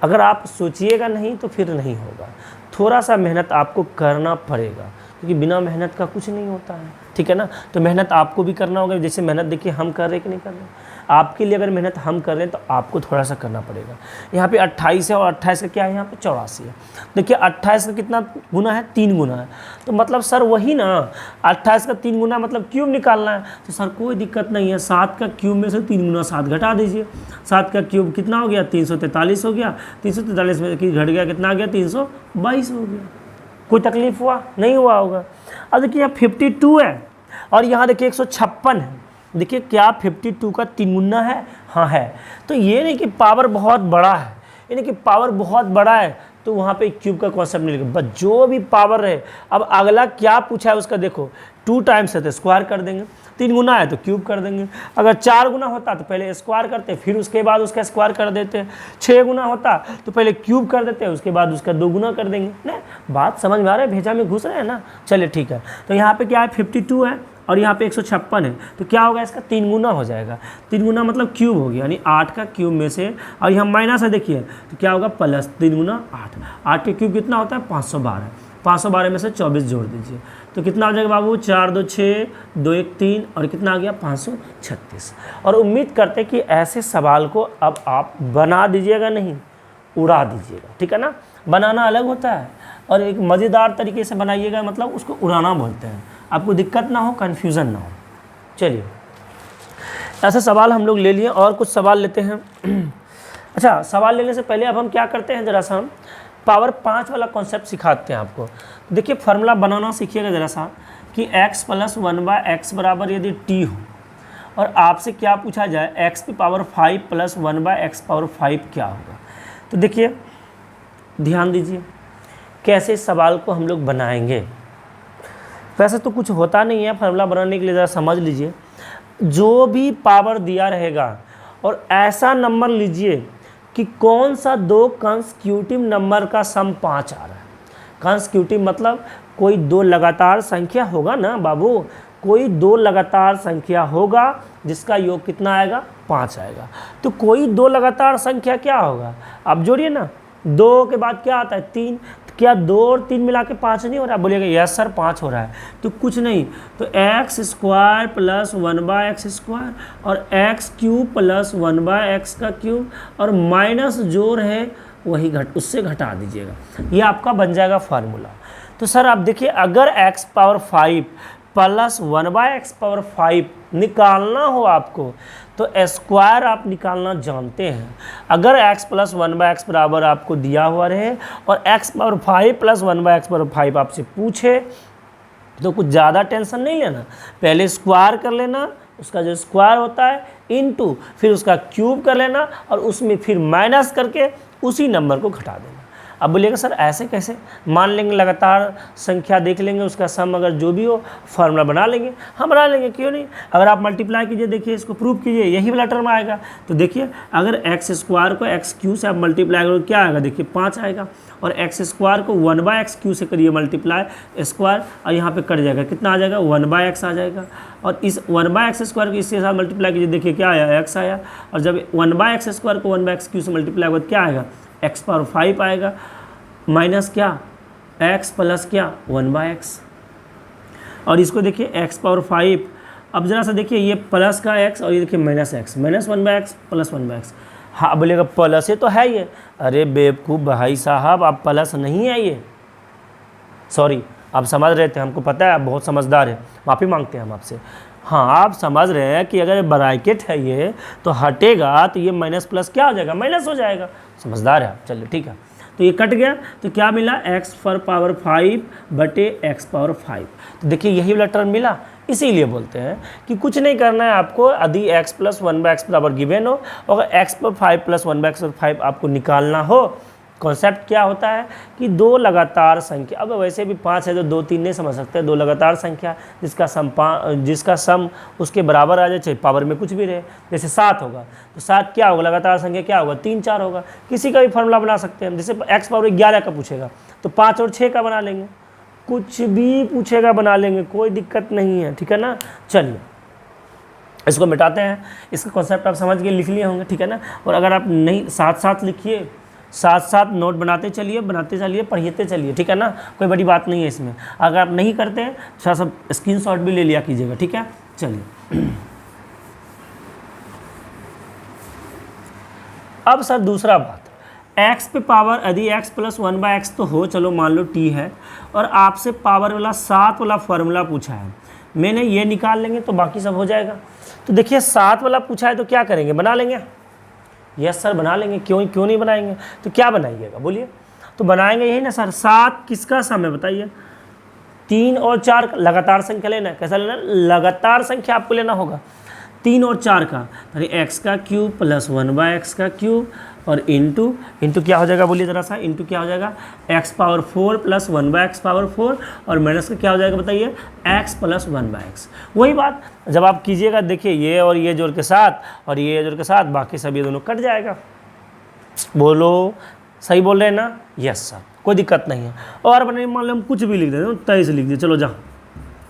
अगर आप सोचिएगा नहीं तो फिर नहीं होगा। थोड़ा सा मेहनत आपको करना पड़ेगा, क्योंकि बिना मेहनत का कुछ नहीं होता है, ठीक है ना। तो मेहनत आपको भी करना होगा। जैसे मेहनत देखिए हम कर रहे हैं कि नहीं कर रहे हैं, आपके लिए अगर मेहनत हम कर रहे हैं तो आपको थोड़ा सा करना पड़ेगा। यहाँ पे 28 है और 28 का क्या है यहाँ पे 84 है। देखिए 28 का कितना गुना है 3 गुना है, तो मतलब सर वही ना 28 का 3 गुना मतलब क्यूब निकालना है। तो सर कोई दिक्कत नहीं है, 7 का क्यूब में से 3 गुना 7 घटा दीजिए। 7 का क्यूब कितना हो गया 343 हो गया, 343 में घट गया कितना आ गया 322 हो गया। कोई तकलीफ हुआ नहीं हुआ होगा। अब देखिए यहाँ 52 है और यहाँ देखिए 156 है। देखिए क्या 52 का 3 गुना है, हाँ है। तो ये नहीं कि पावर बहुत बड़ा है, यानी कि पावर बहुत बड़ा है तो वहाँ पे क्यूब का कॉन्सेप्ट नहीं लगेगा, बस जो भी पावर रहे। अब अगला क्या पूछा है उसका देखो, 2 टाइम्स है तो स्क्वायर कर देंगे, 3 गुना है तो क्यूब कर देंगे। अगर 4 गुना होता तो पहले स्क्वायर करते फिर उसके बाद उसका स्क्वायर कर देते। 6 गुना होता तो पहले क्यूब कर देते उसके बाद उसका 2 गुना कर देंगे ना। बात समझ में आ रहा है, भेजा में घुस रहे हैं ना। चलिए ठीक है, तो यहाँ पे क्या है 52 है और यहाँ पे 156 है, तो क्या होगा इसका 3 गुना हो जाएगा। 3 गुना मतलब क्यूब हो गया, यानी 8 का क्यूब में से, और यहाँ माइनस है देखिए, तो क्या होगा प्लस 3 गुना 8। 8 के क्यूब कितना होता है 512। 512 में से 24 जोड़ दीजिए तो कितना हो जाएगा बाबू, 4 2 6 2 1 3 और कितना आ गया 536। और उम्मीद करते हैं कि ऐसे सवाल को अब आप बना दीजिएगा, नहीं उड़ा दीजिएगा, ठीक है ना। बनाना अलग होता है और एक मज़ेदार तरीके से बनाइएगा, मतलब उसको उड़ाना बोलते हैं। आपको दिक्कत ना हो, कन्फ्यूज़न ना हो। चलिए ऐसे सवाल हम लोग ले लिए और कुछ सवाल लेते हैं। अच्छा, सवाल लेने से पहले अब हम क्या करते हैं, ज़रा सा हम पावर 5 वाला कॉन्सेप्ट सिखाते हैं आपको। देखिए फार्मूला बनाना सीखिएगा ज़रा सा कि x प्लस 1 बाय x बराबर यदि t हो और आपसे क्या पूछा जाए x की power 5 plus 1 by x power 5 क्या होगा। तो देखिए ध्यान दीजिए कैसे सवाल को हम लोग बनाएंगे। वैसे तो कुछ होता नहीं है, फार्मूला बनाने के लिए ज़रा समझ लीजिए। जो भी पावर दिया रहेगा और ऐसा नंबर लीजिए कि कौन सा 2 कंसेक्यूटिव नंबर का सम 5 आ रहा है। कंसेक्यूटिव मतलब कोई 2 लगातार संख्या होगा ना बाबू, कोई 2 लगातार संख्या होगा जिसका योग कितना आएगा 5 आएगा। तो कोई 2 लगातार संख्या क्या होगा, आप जोड़िए ना, 2 के बाद क्या आता है 3, क्या 2 और 3 मिला के 5 नहीं हो रहा है? बोलिएगा यस सर 5 हो रहा है। तो कुछ नहीं, तो x square plus 1/x square और एक्स क्यूब प्लस 1/x का क्यूब और माइनस जोड़ है वही उससे घटा दीजिएगा। ये आपका बन जाएगा फार्मूला। तो सर आप देखिए, अगर x power 5 plus 1/x power 5 निकालना हो आपको तो स्क्वायर आप निकालना जानते हैं। अगर x प्लस 1/x बराबर आपको दिया हुआ रहे और x power 5 plus 1/x power 5 आपसे पूछे तो कुछ ज़्यादा टेंशन नहीं लेना, पहले स्क्वायर कर लेना, उसका जो स्क्वायर होता है इनटू फिर उसका क्यूब कर लेना और उसमें फिर माइनस करके उसी नंबर को घटा देना। अब बोलिएगा सर ऐसे कैसे? मान लेंगे लगातार संख्या देख लेंगे, उसका सम अगर जो भी हो फार्मूला बना लेंगे। हम बना लेंगे, क्यों नहीं। अगर आप मल्टीप्लाई कीजिए, देखिए इसको प्रूव कीजिए, यही वाला टर्म आएगा। तो देखिए अगर एक्स स्क्वायर को एक्स क्यू से आप मल्टीप्लाई करो क्या आएगा? देखिए 5 आएगा। और एक्स स्क्वायर को 1/x क्यू से करिए मल्टीप्लाई स्क्वायर और यहाँ पे कट जाएगा, कितना आ जाएगा? 1/x आ जाएगा। और इस 1/x स्क्वायर को इसके साथ मल्टीप्लाई कीजिए, देखिए क्या आया? x आया। और जब 1/x स्क्वायर को 1/x क्यू से मल्टीप्लाई होगा क्या आएगा? x पावर 5 आएगा माइनस क्या? x प्लस क्या? 1/x। और इसको देखिए x पावर 5, अब जरा सा देखिए ये प्लस का x और ये देखिए minus x, minus 1/x plus 1/x। हाँ बोलेगा प्लस ये तो है ये। अरे बेवकूफ़ भाई साहब, आप प्लस नहीं है ये, सॉरी आप समझ रहे थे, हमको पता है आप बहुत समझदार है, माफ़ी मांगते हैं हम आपसे। हाँ आप समझ रहे हैं कि अगर ब्रैकेट है ये तो हटेगा तो ये माइनस प्लस क्या हो जाएगा? माइनस हो जाएगा। समझदार है आप, चलिए ठीक है। तो ये कट गया तो क्या मिला? x पावर 5 बटे x पावर 5। तो देखिए यही वाला टर्म मिला। इसीलिए बोलते हैं कि कुछ नहीं करना है आपको, यदि x प्लस 1/x बराबर गिवन हो और x पर 5 प्लस 1/x पर 5 आपको निकालना हो, कॉन्सेप्ट क्या होता है कि दो लगातार संख्या, अब वैसे भी 5 है तो 2 3 नहीं समझ सकते, दो लगातार संख्या जिसका सम उसके बराबर आ जाए, चाहे पावर में कुछ भी रहे। जैसे 7 होगा तो 7 क्या होगा? लगातार संख्या क्या होगा? 3 4 होगा। किसी का भी फॉर्मूला बना सकते हैं हम, जैसे x पावर 11 का पूछेगा तो 5 और 6 का बना लेंगे, कुछ भी पूछेगा बना लेंगे, कोई दिक्कत नहीं है, ठीक है ना। चलिए इसको मिटाते हैं, इसका कॉन्सेप्ट आप समझ के लिख लिए होंगे, ठीक है ना। और अगर आप नहीं साथ साथ लिखिए, साथ साथ नोट बनाते चलिए पढ़ते चलिए, ठीक है ना, कोई बड़ी बात नहीं है इसमें। अगर आप नहीं करते हैं थोड़ा सा स्क्रीनशॉट भी ले लिया कीजिएगा, ठीक है। चलिए अब सर दूसरा बात, x पे पावर यदि x प्लस 1/x तो हो, चलो मान लो t है, और आपसे पावर वाला 7 वाला फार्मूला पूछा है, मैंने ये निकाल लेंगे तो बाकी सब हो जाएगा। तो देखिए 7 वाला पूछा है तो क्या करेंगे? बना लेंगे। यस सर बना लेंगे, क्यों नहीं बनाएंगे? तो क्या बनाइएगा बोलिए? तो बनाएंगे यही ना सर, 7 किसका सम है बताइए? 3 और 4 लगातार संख्या लेना है। कैसा लेना? लगातार संख्या आपको लेना होगा, 3 और 4 का, अरे x का क्यूब प्लस 1/x का क्यूब और इंटू क्या हो जाएगा बोलिए ज़रा सा? इंटू क्या हो जाएगा? x power 4 plus 1/x power 4 और माइनस का क्या हो जाएगा बताइए? x plus 1/x। वही बात जब आप कीजिएगा, देखिए ये और ये जोड़ के साथ और ये जोड़ के साथ बाकी सब ये दोनों कट जाएगा। बोलो सही बोल रहे हैं ना? यस सर, कोई दिक्कत नहीं है। और बने मान लो हम कुछ भी लिख देते हैं, 23 लिख दिए, चलो जाओ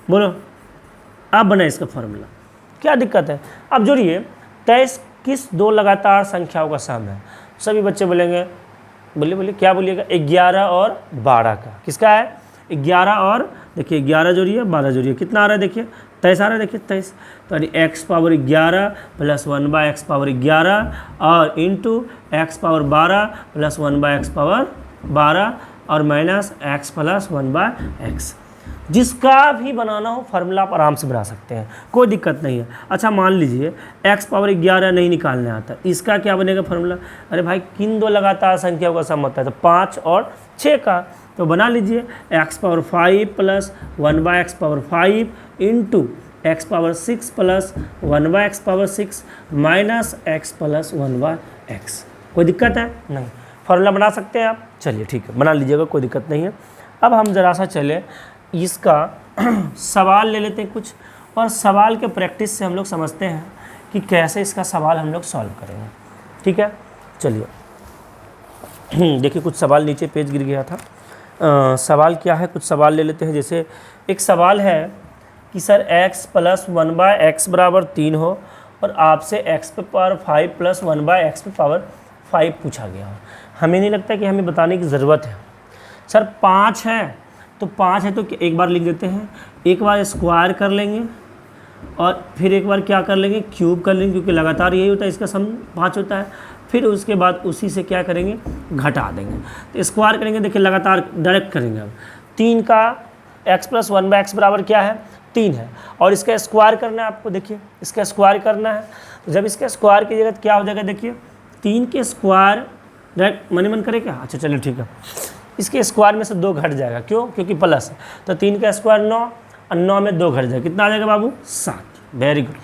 बोलो, आप बनाए इसका फॉर्मूला, क्या दिक्कत है? अब जोड़िए 23 किस दो लगातार संख्याओं का सम है? सभी बच्चे बोलेंगे, बोलिए क्या बोलिएगा? 11 और 12 का। किसका है? 11 और देखिए 11 जोड़िए 12 जोड़िए, कितना आ रहा है देखिए? 23 आ रहा है, देखिए 23। तो x power 11 plus 1/x power 11 और into x power 12 plus 1/x power 12 और माइनस x प्लस 1/x। जिसका भी बनाना हो फार्मूला आप आराम से बना सकते हैं, कोई दिक्कत नहीं है। अच्छा मान लीजिए x पावर 11 नहीं निकालने आता, इसका क्या बनेगा फार्मूला? अरे भाई किन दो लगातार संख्याओं का सम होता है? तो 5 और 6 का। तो बना लीजिए x power 5 plus 1/x power 5 into x power 6 plus 1/x power 6 minus x plus 1/x। कोई दिक्कत है? नहीं, फार्मूला बना सकते हैं आप। चलिए ठीक है, बना लीजिएगा, कोई दिक्कत नहीं है। अब हम ज़रा सा चले इसका सवाल ले लेते हैं कुछ, और सवाल के प्रैक्टिस से हम लोग समझते हैं कि कैसे इसका सवाल हम लोग सॉल्व करेंगे, ठीक है। चलिए देखिए कुछ सवाल नीचे पेज गिर गया था। सवाल क्या है, कुछ सवाल ले लेते हैं। जैसे एक सवाल है कि सर x प्लस 1/x बराबर 3 हो और आपसे x पे पावर 5 प्लस 1/x पे पावर 5 पूछा गया हो। हमें नहीं लगता कि हमें बताने की ज़रूरत है, सर 5 है तो 5 है तो एक बार लिख देते हैं, एक बार स्क्वायर कर लेंगे और फिर एक बार क्या कर लेंगे, क्यूब कर लेंगे, क्योंकि लगातार यही होता है, इसका सम 5 होता है। फिर उसके बाद उसी से क्या करेंगे, घटा देंगे। तो स्क्वायर करेंगे, देखिए लगातार डायरेक्ट करेंगे। अब 3 का x + 1/x बराबर क्या है, 3 है, और इसका स्क्वायर करना है आपको। देखिए इसका स्क्वायर करना है, तो जब इसका स्क्वायर कीजिएगा तो क्या हो जाएगा, देखिए 3 के स्क्वायर डायरेक्ट मन मन करे क्या, अच्छा चलिए ठीक है, इसके स्क्वायर में से 2 घट जाएगा, क्यों, क्योंकि प्लस है, तो 3 का स्क्वायर 9 और 9 में 2 घट जाएगा, कितना आ जाएगा बाबू, 7। Very good.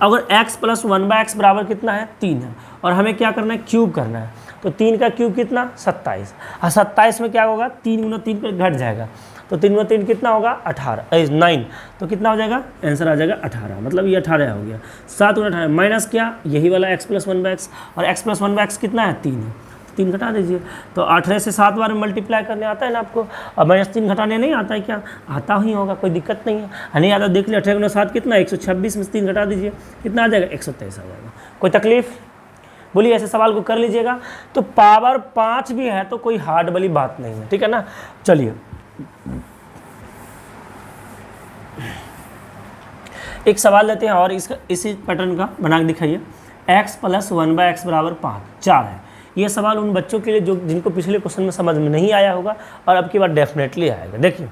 अगर x + 1/x बराबर कितना है, 3 है, और हमें क्या करना है, क्यूब करना है, तो 3 का क्यूब कितना, 27, और 27 में क्या होगा, 3 × 3 पर घट जाएगा, तो 3 × 3 कितना होगा, 9, तो कितना हो जाएगा, आंसर आ जाएगा 18, मतलब ये 18 हो गया। 7 × 18 माइनस क्या, यही वाला x + 1/x, और x + 1/x कितना है, 3 है, 3 घटा दीजिए, तो 18 से 7 बार मल्टीप्लाई करने आता है ना आपको, और -3 घटाने नहीं आता है क्या, आता ही होगा, कोई दिक्कत नहीं है, नहीं आता, देख लिया। 18 × 7 कितना, 126 में से 3 घटा दीजिए, कितना आ जाएगा, 123 आ जाएगा। कोई तकलीफ, बोलिए, ऐसे सवाल को कर लीजिएगा। तो पावर 5 भी है तो कोई हार्ड वाली बात नहीं है, ठीक है ना। चलिए एक सवाल लेते हैं और इसका इसी पैटर्न का बना के दिखाइए। x + 1/x बराबर 5, 4 है। ये सवाल उन बच्चों के लिए जो जिनको पिछले क्वेश्चन में समझ में नहीं आया होगा और अब की बार डेफिनेटली आएगा। देखिए,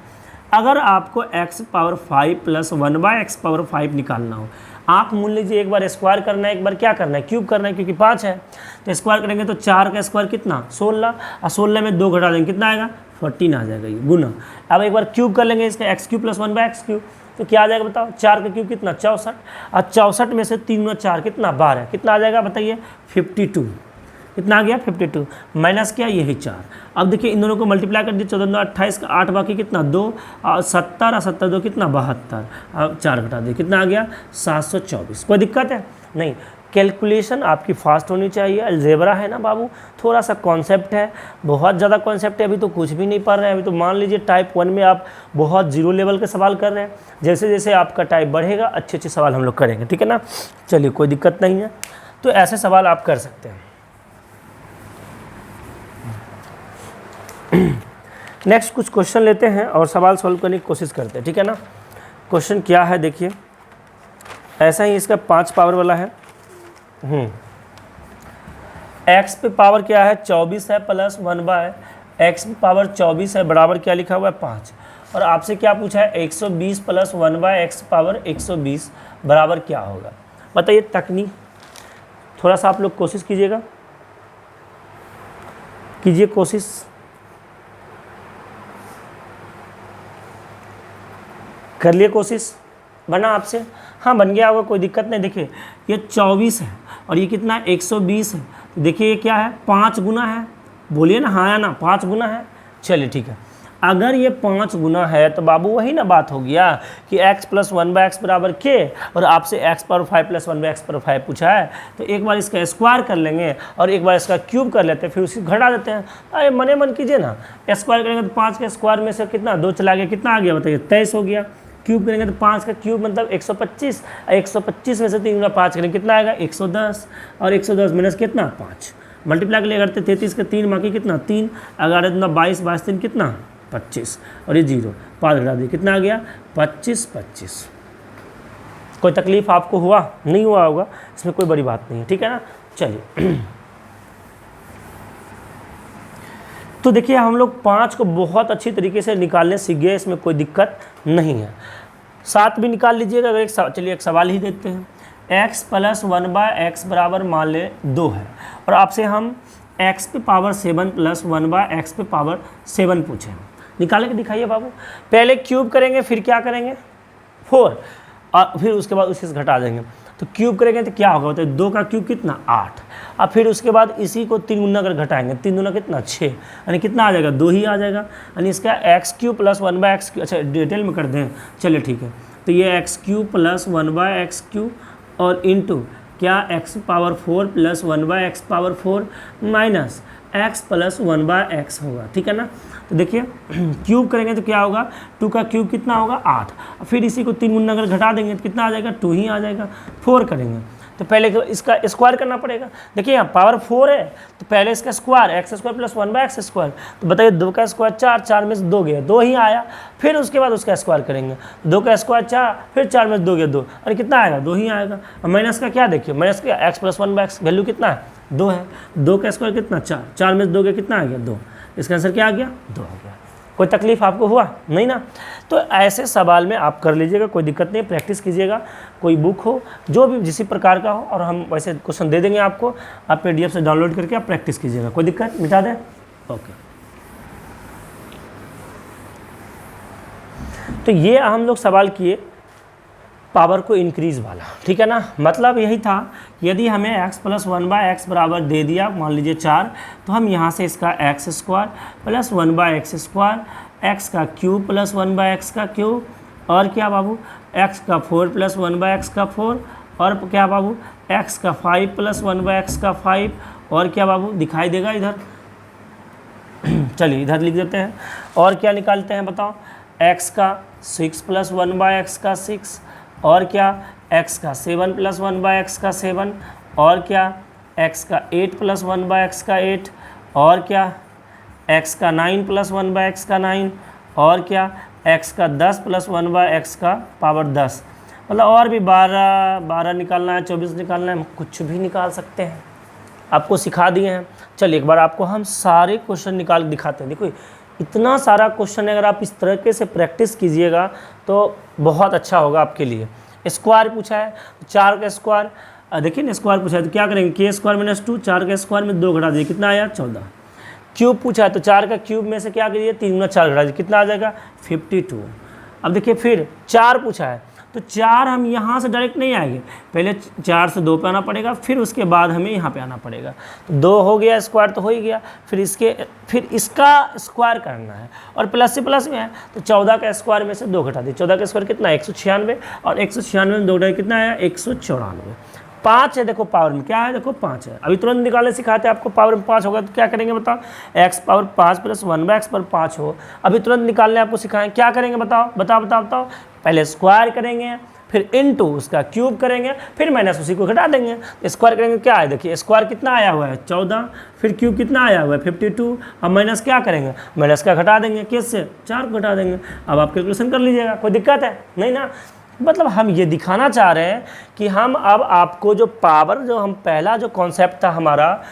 अगर आपको x पावर 5 + 1/x पावर 5 निकालना हो, आप मान लीजिए एक बार स्क्वायर करना है, एक बार क्या करना है, क्यूब करना है, क्योंकि 5 है तो स्क्वायर करेंगे तो 4 का स्क्वायर कितना, 16, और 16 में 2 घटा देंगे, कितना आएगा, 14 आ जाएगा, ये गुना। अब एक बार क्यूब कर लेंगे इसका, x³ + 1/x³, तो क्या आ जाएगा बताओ, 4 का क्यूब कितना, 64, और 64 में से 3 × 4 कितना, 12, कितना आ जाएगा बताइए, 52, कितना आ गया, 52, माइनस क्या, यही 4। अब देखिए इन दोनों को मल्टीप्लाई कर दिए, 14 × 28 का 8, बाकी कितना 2, और 70 और 70 2 कितना, 72, अब 4 घटा दिए, कितना आ गया, 724। कोई दिक्कत है नहीं, कैलकुलेशन आपकी फास्ट होनी चाहिए। अलजेब्रा है ना बाबू, थोड़ा सा कॉन्सेप्ट है, बहुत ज़्यादा कॉन्सेप्ट है, अभी तो कुछ भी नहीं पढ़ रहे हैं। अभी तो मान लीजिए टाइप 1 में आप बहुत जीरो लेवल के सवाल कर रहे हैं, जैसे जैसे आपका टाइप बढ़ेगा अच्छे अच्छे सवाल हम लोग करेंगे, ठीक है ना। चलिए कोई दिक्कत नहीं है, तो ऐसे सवाल आप कर सकते हैं। नेक्स्ट कुछ क्वेश्चन लेते हैं और सवाल सॉल्व करने की कोशिश करते हैं, ठीक है ना। क्वेश्चन क्या है देखिए, ऐसा ही इसका 5 पावर वाला है। x पे पावर क्या है, 24 है, प्लस 1/x पे पावर 24 है, बराबर क्या लिखा हुआ है, 5। और आपसे क्या पूछा है, 120 + 1/x पावर 120 बराबर क्या होगा, बताइए। तकनीक थोड़ा सा आप लोग कोशिश कीजिएगा, कीजिए कोशिश। कर लिए कोशिश, बना आपसे, हाँ बन गया होगा, कोई दिक्कत नहीं। देखिए ये 24 है और ये कितना है, 120 है, तो देखिए ये क्या है, 5 गुना है, बोलिए ना हाँ या ना, 5 गुना है। चलिए ठीक है, अगर ये 5 गुना है तो बाबू वही ना बात हो गया कि x + 1/x बराबर k, और आपसे x पावर 5 + 1/x पावर 5 पूछा है, तो एक बार इसका स्क्वायर कर लेंगे और एक बार इसका क्यूब कर लेते हैं, फिर उसी घटा देते हैं। अरे मने मन कीजिए ना, स्क्वायर करेंगे तो 5 के स्क्वायर में से कितना 2 चला गया, कितना आ गया बताइए, 23 हो गया। क्यूब करेंगे तो 5 का क्यूब मतलब 125, 125 में से 3 × 5 करेंगे, कितना आएगा, 110, और 110 माइनस कितना, 5, मल्टीप्लाई के लिए करते 33 का 3, बाकी कितना 3, 11 दूना 22, 22 3 कितना 25, और ये 0, 5 घटा दिए, कितना आ गया 25, 25। कोई तकलीफ आपको हुआ, नहीं हुआ होगा, इसमें कोई बड़ी बात नहीं है, ठीक है ना। चलिए तो देखिए हम लोग 5 को बहुत अच्छी तरीके से निकालने सीख गए, इसमें कोई दिक्कत नहीं है। 7 भी निकाल लीजिएगा अगर चलिए एक सवाल ही देखते हैं। x + 1/x बराबर मान ले 2 है, और आपसे हम x पे पावर 7 + 1/x पे पावर 7 पूछे, निकाल के दिखाइए बाबू। पहले क्यूब करेंगे, फिर क्या करेंगे 4, और फिर उसके बाद उसी से घटा देंगे, तो क्यूब करेंगे तो क्या होगा बताइए, 2 का क्यूब कितना 8, और फिर उसके बाद इसी को 3 गुना कर घटाएंगे, 3 दूना कितना 6, यानी कितना आ जाएगा 2 ही आ जाएगा, यानी इसका x³ + 1/x³। अच्छा डिटेल में कर दें, चलिए ठीक है, तो ये x³ + 1/x³ और इंटू क्या x power 4 + 1/x power 4 minus x + 1/x होगा, ठीक है ना। तो देखिए क्यूब करेंगे तो क्या होगा, 2 का क्यूब कितना होगा 8, फिर इसी को 3 गुना अगर घटा देंगे तो कितना आ जाएगा 2 ही आ जाएगा। 4 करेंगे तो पहले इसका स्क्वायर करना पड़ेगा। देखिए यहाँ पावर 4 है तो पहले इसका square x square plus 1/x square, तो बताइए 2 का स्क्वायर 4, 4 में से 2 गया 2 ही आया, फिर उसके बाद उसका स्क्वायर करेंगे, 2 का स्क्वायर 4, फिर 4 में से 2 गया 2, अरे कितना आएगा 2 ही आएगा। और माइनस का क्या देखिए, माइनस का एक्स प्लस 1/x वैल्यू कितना है 2 है, 2 का स्क्वायर कितना 4, 4 में से 2 गया कितना आ गया 2, इसका आंसर क्या आ गया 2 आ गया। कोई तकलीफ आपको हुआ नहीं ना? तो ऐसे सवाल में आप कर लीजिएगा, कोई दिक्कत नहीं, प्रैक्टिस कीजिएगा। कोई बुक हो जो भी जिस प्रकार का हो और हम वैसे क्वेश्चन दे देंगे आपको, आप PDF से डाउनलोड करके आप प्रैक्टिस कीजिएगा। कोई दिक्कत, मिटा दें। ओके, तो ये हम लोग सवाल किए पावर को इंक्रीज वाला, ठीक है ना। मतलब यही था, यदि हमें x प्लस 1/x बराबर दे दिया, मान लीजिए 4, तो हम यहाँ से इसका x square plus 1/x square, x का क्यूब प्लस 1/x का क्यूब, और क्या बाबू x का 4 प्लस 1/x का 4, और क्या बाबू x का 5 प्लस 1/x का 5, और क्या बाबू दिखाई देगा इधर चलिए इधर लिख देते हैं। और क्या निकालते हैं बताओ, x का 6 प्लस 1/x का 6, और क्या x का 7 प्लस 1/x का 7, और क्या x का 8 प्लस 1/x का 8, और क्या x का 9 प्लस 1/x का 9, और क्या x का 10 प्लस 1/x का पावर 10। मतलब और भी 12 निकालना है, 24 निकालना है, कुछ भी निकाल सकते हैं, आपको सिखा दिए हैं। चलिए एक बार आपको हम सारे क्वेश्चन निकाल दिखाते हैं। देखो इतना सारा क्वेश्चन है, अगर आप इस तरीके से प्रैक्टिस कीजिएगा तो बहुत अच्छा होगा आपके लिए। स्क्वायर पूछा है, 4 का स्क्वायर, देखिए ना स्क्वायर पूछा है तो क्या करेंगे, के स्क्वायर माइनस 2, 4 का स्क्वायर में 2 घटा दीजिए, कितना आया 14। क्यूब पूछा है तो 4 का क्यूब में से क्या करिए 3 गुना 4 घटा दीजिए, कितना आ जाएगा 52। अब देखिए फिर 4 पूछा है तो 4 हम यहाँ से डायरेक्ट नहीं आएंगे, पहले 4 से 2 पे आना पड़ेगा, फिर उसके बाद हमें यहाँ पे आना पड़ेगा। तो 2 हो गया, स्क्वायर तो हो ही गया, फिर इसका स्क्वायर करना है, और प्लस से प्लस में है तो 14 का स्क्वायर में से 2 घटा दी, 14 का स्क्वायर कितना है 196, और 196 में 2 घटाए कितना आया 194। 5 है, देखो पावर में क्या है, देखो 5 है। अभी तुरंत निकालने सिखाते हैं आपको, पावर में 5 होगा तो क्या करेंगे बताओ, x पावर 5 प्लस 1/x पर 5 हो। अभी तुरंत निकालने आपको सिखाएं, क्या करेंगे बताओ बताओ बताओ बताओ, पहले स्क्वायर करेंगे, फिर इनटू उसका क्यूब करेंगे, फिर माइनस उसी को घटा देंगे। स्क्वायर करेंगे क्या है, देखिए स्क्वायर कितना आया हुआ है 14, फिर क्यूब कितना आया हुआ है 52, अब माइनस क्या करेंगे, माइनस का घटा देंगे, किससे 4 को घटा देंगे। अब आप कैलकुलेशन कर लीजिएगा, कोई दिक्कत है नहीं ना। मतलब हम ये दिखाना चाह रहे हैं कि हम अब आपको जो पावर, जो हम पहला जो कॉन्सेप्ट था हमारा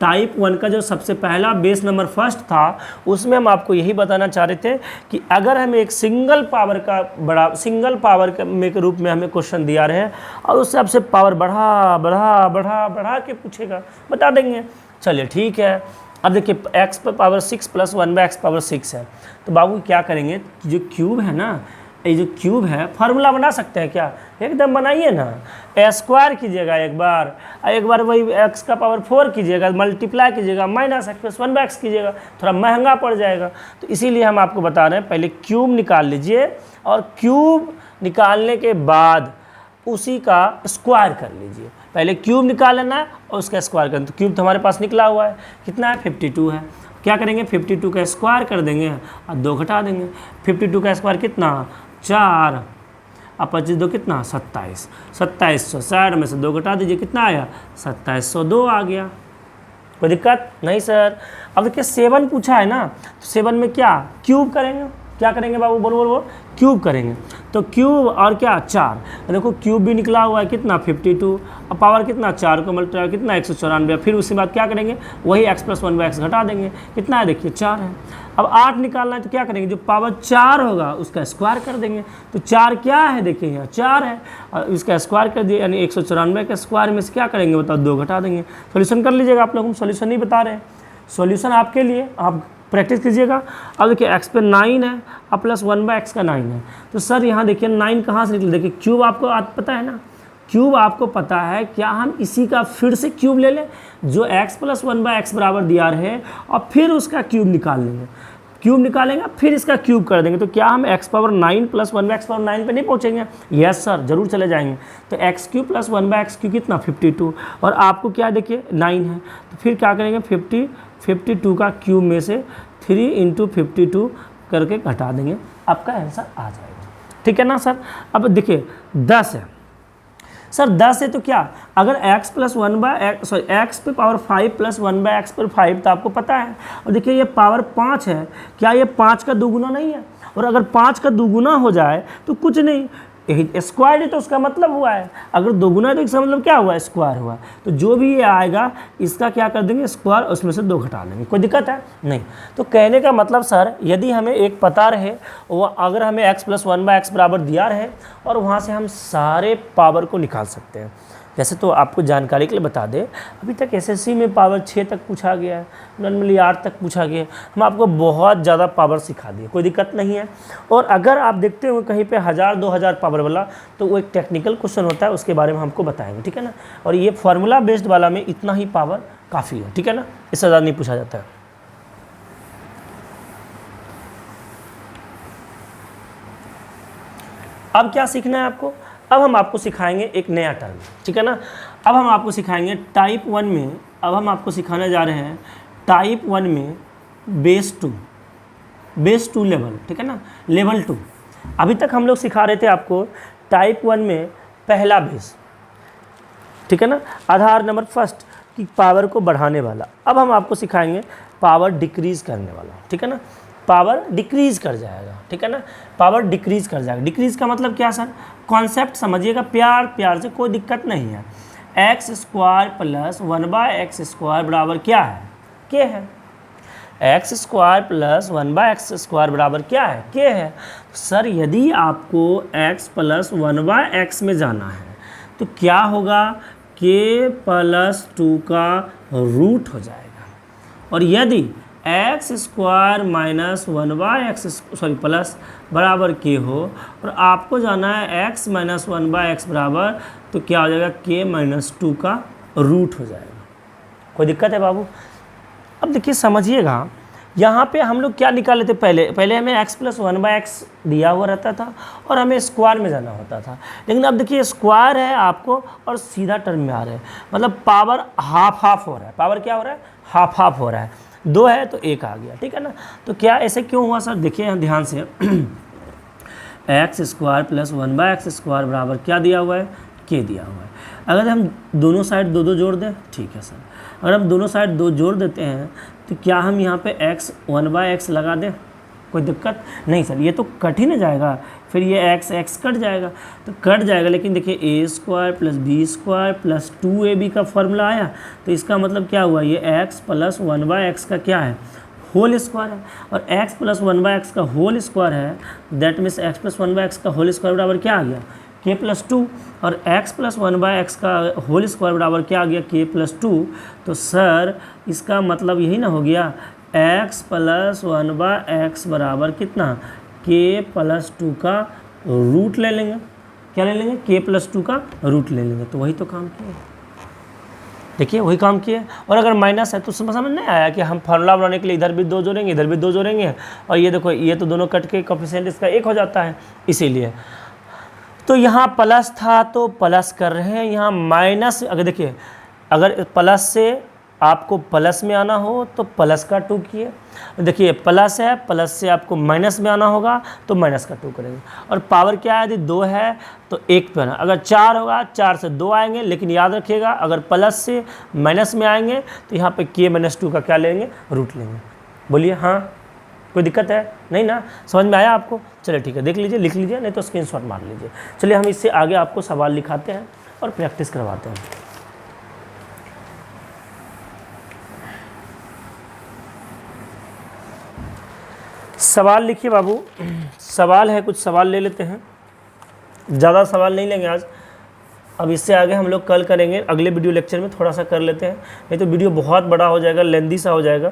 टाइप 1 का, जो सबसे पहला बेस नंबर फर्स्ट था, उसमें हम आपको यही बताना चाह रहे थे कि अगर हमें एक सिंगल पावर के रूप में हमें क्वेश्चन दिया रहे और उससे आपसे पावर बढ़ा बढ़ा बढ़ा बढ़ा के पूछेगा, बता देंगे। चलिए ठीक है। अब देखिए x पर पावर 6 प्लस 1/x पावर 6 है, तो बाबू क्या करेंगे, जो क्यूब है ना, ये जो क्यूब है फार्मूला बना सकते हैं क्या, एकदम बनाइए ना, स्क्वायर कीजिएगा एक बार वही x का पावर 4 कीजिएगा, मल्टीप्लाई कीजिएगा, माइनस x प्लस 1/x कीजिएगा, थोड़ा महंगा पड़ जाएगा। तो इसीलिए हम आपको बता रहे हैं पहले क्यूब निकाल लीजिए, और क्यूब निकालने के बाद उसी का स्क्वायर कर लीजिए। पहले क्यूब निकाल लेना है और उसका स्क्वायर करना। तो क्यूब तो हमारे पास निकला हुआ है, कितना है 52 है, क्या करेंगे 52 का स्क्वायर कर देंगे और 2 घटा देंगे। 52 का स्क्वायर कितना 4, अब 25 2 कितना 27, 2760 में से 2 घटा दीजिए, कितना आया 2702 आ गया। कोई दिक्कत नहीं सर। अब देखिए 7 पूछा है ना, तो 7 में क्या क्यूब करेंगे, क्या करेंगे बाबू, बोलो क्यूब करेंगे। तो क्यूब और क्या 4, देखो क्यूब भी निकला हुआ है कितना 52, अब पावर कितना 4 को मल्टीप्लाई कितना 194, फिर उसके बाद क्या करेंगे वही x प्लस 1/x घटा देंगे, कितना है देखिए 4 है। अब 8 निकालना है तो क्या करेंगे, जो पावर 4 होगा उसका स्क्वायर कर देंगे। तो 4 क्या है, देखिए यहाँ 4 है और इसका स्क्वायर कर दिए, यानी 194 के स्क्वायर में से क्या करेंगे बताओ 2 घटा देंगे। सोल्यूशन कर लीजिएगा आप लोग, हम सोल्यूशन नहीं बता रहे हैं, सोल्यूशन आपके लिए, आप प्रैक्टिस कीजिएगा। अब देखिए x पे 9 है और प्लस 1/x का 9 है, तो सर यहाँ देखिए 9 कहाँ से निकले, देखिए क्यूब आपको पता है ना, क्यूब आपको पता है, क्या हम इसी का फिर से क्यूब ले लें जो x प्लस 1/x बराबर दिया रहे, और फिर उसका क्यूब निकाल लेंगे, क्यूब निकालेंगे फिर इसका क्यूब कर देंगे। तो क्या हम x power 9 plus 1/x power 9 पे नहीं पहुँचेंगे, यस सर जरूर चले जाएंगे। तो x cube plus 1/x cube कितना 52, और आपको क्या देखिए 9 है, तो फिर क्या करेंगे 52 का क्यूब में से 3 × 52 करके घटा देंगे, आपका आंसर आ जाएगा। ठीक है ना सर। अब देखिए 10 है, सर 10 है तो क्या, अगर x plus 1/x sorry x पे पावर 5 प्लस 1/x पर 5 तो आपको पता है। और देखिए ये पावर 5 है, क्या ये 5 का दोगुना नहीं है? और अगर 5 का दोगुना हो जाए तो कुछ नहीं, स्क्वायर है तो उसका मतलब हुआ है, अगर दोगुना है तो इसका मतलब क्या हुआ, स्क्वायर हुआ। तो जो भी ये आएगा इसका क्या कर देंगे, स्क्वायर, उसमें से 2 घटा देंगे। कोई दिक्कत है नहीं। तो कहने का मतलब सर, यदि हमें एक पता रहे, वो अगर हमें x प्लस 1/x बराबर दिया रहे और वहाँ से हम सारे पावर को निकाल सकते हैं। वैसे तो आपको जानकारी के लिए बता दें, अभी तक एसएससी में पावर 6 तक पूछा गया है, नॉर्मली 8 तक पूछा गया है। हम आपको बहुत ज़्यादा पावर सिखा दिए, कोई दिक्कत नहीं है। और अगर आप देखते हो कहीं पे 1000-2000 पावर वाला, तो वो एक टेक्निकल क्वेश्चन होता है, उसके बारे में हमको बताएंगे, ठीक है ना। और ये फार्मूला बेस्ड वाला में इतना ही पावर काफ़ी है, ठीक है ना, इससे ज़्यादा नहीं पूछा जाता है। अब क्या सीखना है आपको, अब हम आपको सिखाएंगे एक नया टर्म, ठीक है ना। अब हम आपको सिखाएंगे टाइप 1 में, अब हम आपको सिखाने जा रहे हैं टाइप 1 में बेस 2 लेवल, ठीक है ना, लेवल 2। अभी तक हम लोग सिखा रहे थे आपको टाइप 1 में पहला बेस, ठीक है ना, आधार नंबर फर्स्ट की पावर को बढ़ाने वाला। अब हम आपको सिखाएंगे पावर डिक्रीज करने वाला, ठीक है ना, पावर डिक्रीज कर जाएगा, ठीक है ना, पावर डिक्रीज कर जाएगा। डिक्रीज का मतलब क्या सर, कॉन्सेप्ट समझिएगा प्यार से, कोई दिक्कत नहीं है। X square plus 1/x square बराबर क्या है, के है। X square plus 1/x square बराबर क्या है, के है। सर यदि आपको x प्लस 1/x में जाना है तो क्या होगा, k प्लस 2 का रूट हो जाएगा। और यदि x square minus 1/x sorry plus बराबर के हो और आपको जाना है x माइनस 1/x बराबर, तो क्या हो जाएगा, k माइनस 2 का रूट हो जाएगा। कोई दिक्कत है बाबू। अब देखिए समझिएगा, यहाँ पे हम लोग क्या निकाले थे, पहले हमें x प्लस 1/x दिया हुआ रहता था और हमें स्क्वायर में जाना होता था। लेकिन अब देखिए स्क्वायर है आपको और सीधा टर्म में आ रहा है, मतलब पावर हाफ हो रहा है। पावर क्या हो रहा है, हाफ हो रहा है। 2 है तो 1 आ गया, ठीक है ना। तो क्या ऐसे क्यों हुआ सर, देखिए ध्यान से x square plus 1/x square बराबर क्या दिया हुआ है, के दिया हुआ है। अगर हम दोनों साइड 2 जोड़ दें, ठीक है सर, अगर हम दोनों साइड 2 जोड़ देते हैं तो क्या हम यहाँ पे x 1/x लगा दें, कोई दिक्कत नहीं सर, ये तो कट ही ना जाएगा, फिर ये x कट जाएगा, तो कट जाएगा। लेकिन देखिए a square plus B square plus 2ab का फॉर्मूला आया, तो इसका मतलब क्या हुआ, ये x प्लस 1/x का क्या है, होल स्क्वायर है। और x प्लस 1/x का होल स्क्वायर है, that means x plus 1/x का होल स्क्वायर बराबर क्या आ गया, k प्लस 2। और x प्लस 1/x का होल स्क्वायर बराबर क्या आ गया, k प्लस 2। तो सर इसका मतलब यही ना हो गया, x प्लस 1/x बराबर कितना, k प्लस 2 का रूट ले लेंगे। क्या ले लेंगे, k प्लस 2 का रूट ले लेंगे। तो वही तो काम किया, देखिए वही काम किया। और अगर माइनस है तो समझ नहीं आया कि हम फार्मूला बनाने के लिए इधर भी 2 जोड़ेंगे, इधर भी 2 जोड़ेंगे, और ये देखो ये तो दोनों कट के कोएफिशिएंट इसका 1 हो जाता है, इसीलिए। तो यहाँ प्लस था तो प्लस कर रहे हैं, यहाँ माइनस, अगर देखिए अगर प्लस से आपको प्लस में आना हो तो प्लस का 2 किए, देखिए प्लस है, प्लस से आपको माइनस में आना होगा तो माइनस का 2 करेंगे। और पावर क्या है, यदि 2 है तो 1 पे आना, अगर 4 होगा 4 से 2 आएंगे, लेकिन याद रखिएगा अगर प्लस से माइनस में आएंगे तो यहाँ पे k माइनस 2 का क्या लेंगे, रूट लेंगे। बोलिए हाँ, कोई दिक्कत है नहीं ना, समझ में आया आपको। चलिए ठीक है, देख लीजिए, लिख लीजिए, नहीं तो स्क्रीनशॉट मार लीजिए। चलिए हम इससे आगे आपको सवाल लिखाते हैं और प्रैक्टिस करवाते हैं। सवाल लिखिए बाबू, सवाल है, कुछ सवाल ले लेते हैं, ज़्यादा सवाल नहीं लेंगे आज। अब इससे आगे हम लोग कल करेंगे, अगले वीडियो लेक्चर में थोड़ा सा कर लेते हैं, नहीं तो वीडियो बहुत बड़ा हो जाएगा, लेंदी सा हो जाएगा।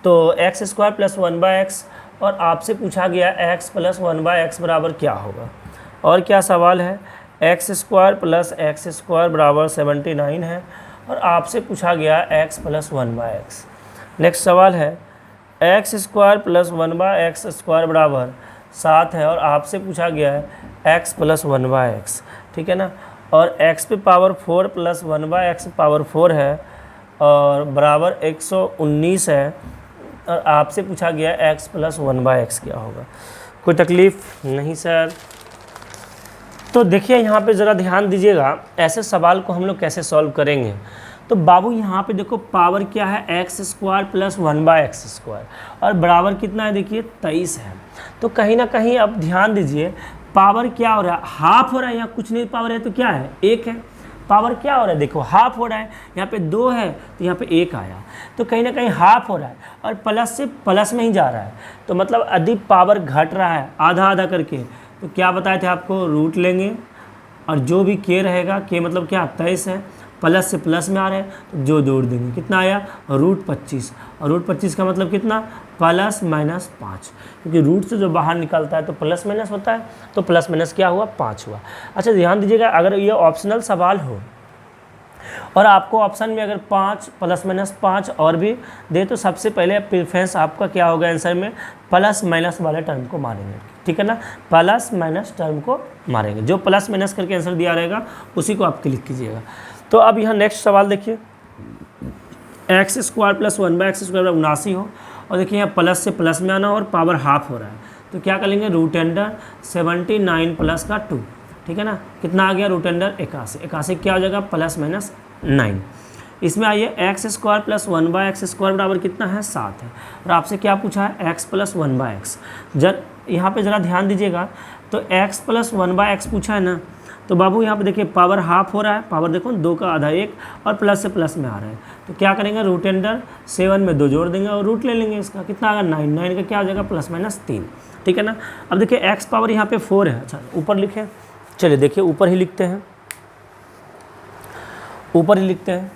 तो एक्स स्क्वायर प्लस 1/x, और आपसे पूछा गया x प्लस 1/x बराबर क्या होगा। और क्या सवाल है, x square plus x square बराबर 79 है, और आपसे पूछा गया x प्लस 1/x। नेक्स्ट सवाल है x square plus 1/x square बराबर 7 है, और आपसे पूछा गया है x प्लस 1/x, ठीक है ना। और x पे पावर 4 प्लस 1/x पावर 4 है और बराबर 119 है, और आपसे पूछा गया x प्लस 1/x क्या होगा। कोई तकलीफ़ नहीं सर। तो देखिए यहाँ पे ज़रा ध्यान दीजिएगा, ऐसे सवाल को हम लोग कैसे सॉल्व करेंगे। तो बाबू यहाँ पे देखो पावर क्या है, x square plus 1/x square, और बराबर कितना है, देखिए 23 है। तो कहीं ना कहीं अब ध्यान दीजिए, पावर क्या हो रहा है, हाफ हो रहा है, यहाँ कुछ नहीं पावर है तो क्या है, 1 है। पावर क्या हो रहा है, देखो हाफ हो रहा है, यहाँ पे 2 है तो यहाँ पे 1 आया, तो कहीं ना कहीं हाफ हो रहा है और प्लस से प्लस में ही जा रहा है, तो मतलब अधिक पावर घट रहा है आधा आधा करके। तो क्या बताए थे आपको, रूट लेंगे और जो भी के रहेगा, के मतलब क्या 23 है, प्लस से प्लस में आ रहा है तो जो जोड़ देंगे, कितना आया, √25, और √25 का मतलब कितना, +- 5, क्योंकि रूट से जो बाहर निकलता है तो प्लस माइनस होता है, तो प्लस माइनस क्या हुआ, 5 हुआ। अच्छा ध्यान दीजिएगा, अगर ये ऑप्शनल सवाल हो और आपको ऑप्शन में अगर 5 +- और भी दे, तो सबसे पहले प्रेफरेंस आपका क्या होगा, आंसर में प्लस माइनस वाले टर्म को मारेंगे, ठीक है ना, प्लस माइनस टर्म को मारेंगे, जो प्लस माइनस करके आंसर दिया रहेगा उसी को आप क्लिक कीजिएगा। तो अब यहाँ नेक्स्ट सवाल देखिए, x square plus 1/x square 79 हो, और देखिए यहाँ प्लस से प्लस में आना और पावर हाफ हो रहा है, तो क्या करेंगे, √79 प्लस का 2, ठीक है ना, कितना आ गया, √81, 81 क्या हो जाएगा, +-9। इसमें आइए, x square plus 1/x square बराबर कितना है, 7 है, और आपसे क्या पूछा है, x प्लस 1/x। जब यहाँ पे ज़रा ध्यान दीजिएगा, तो x प्लस 1/x पूछा है ना, तो बाबू यहाँ पे देखिए पावर हाफ हो रहा है, पावर देखो 2 का आधा 1, और प्लस से प्लस में आ रहा है, तो क्या करेंगे, √7 में 2 जोड़ देंगे और रूट ले लेंगे इसका, कितना आएगा, 9 का क्या हो जाएगा, +-3, ठीक है ना। अब देखिए x पावर यहाँ पे 4 है, अच्छा ऊपर लिखें, चलिए देखिए ऊपर ही लिखते हैं, ऊपर ही लिखते हैं,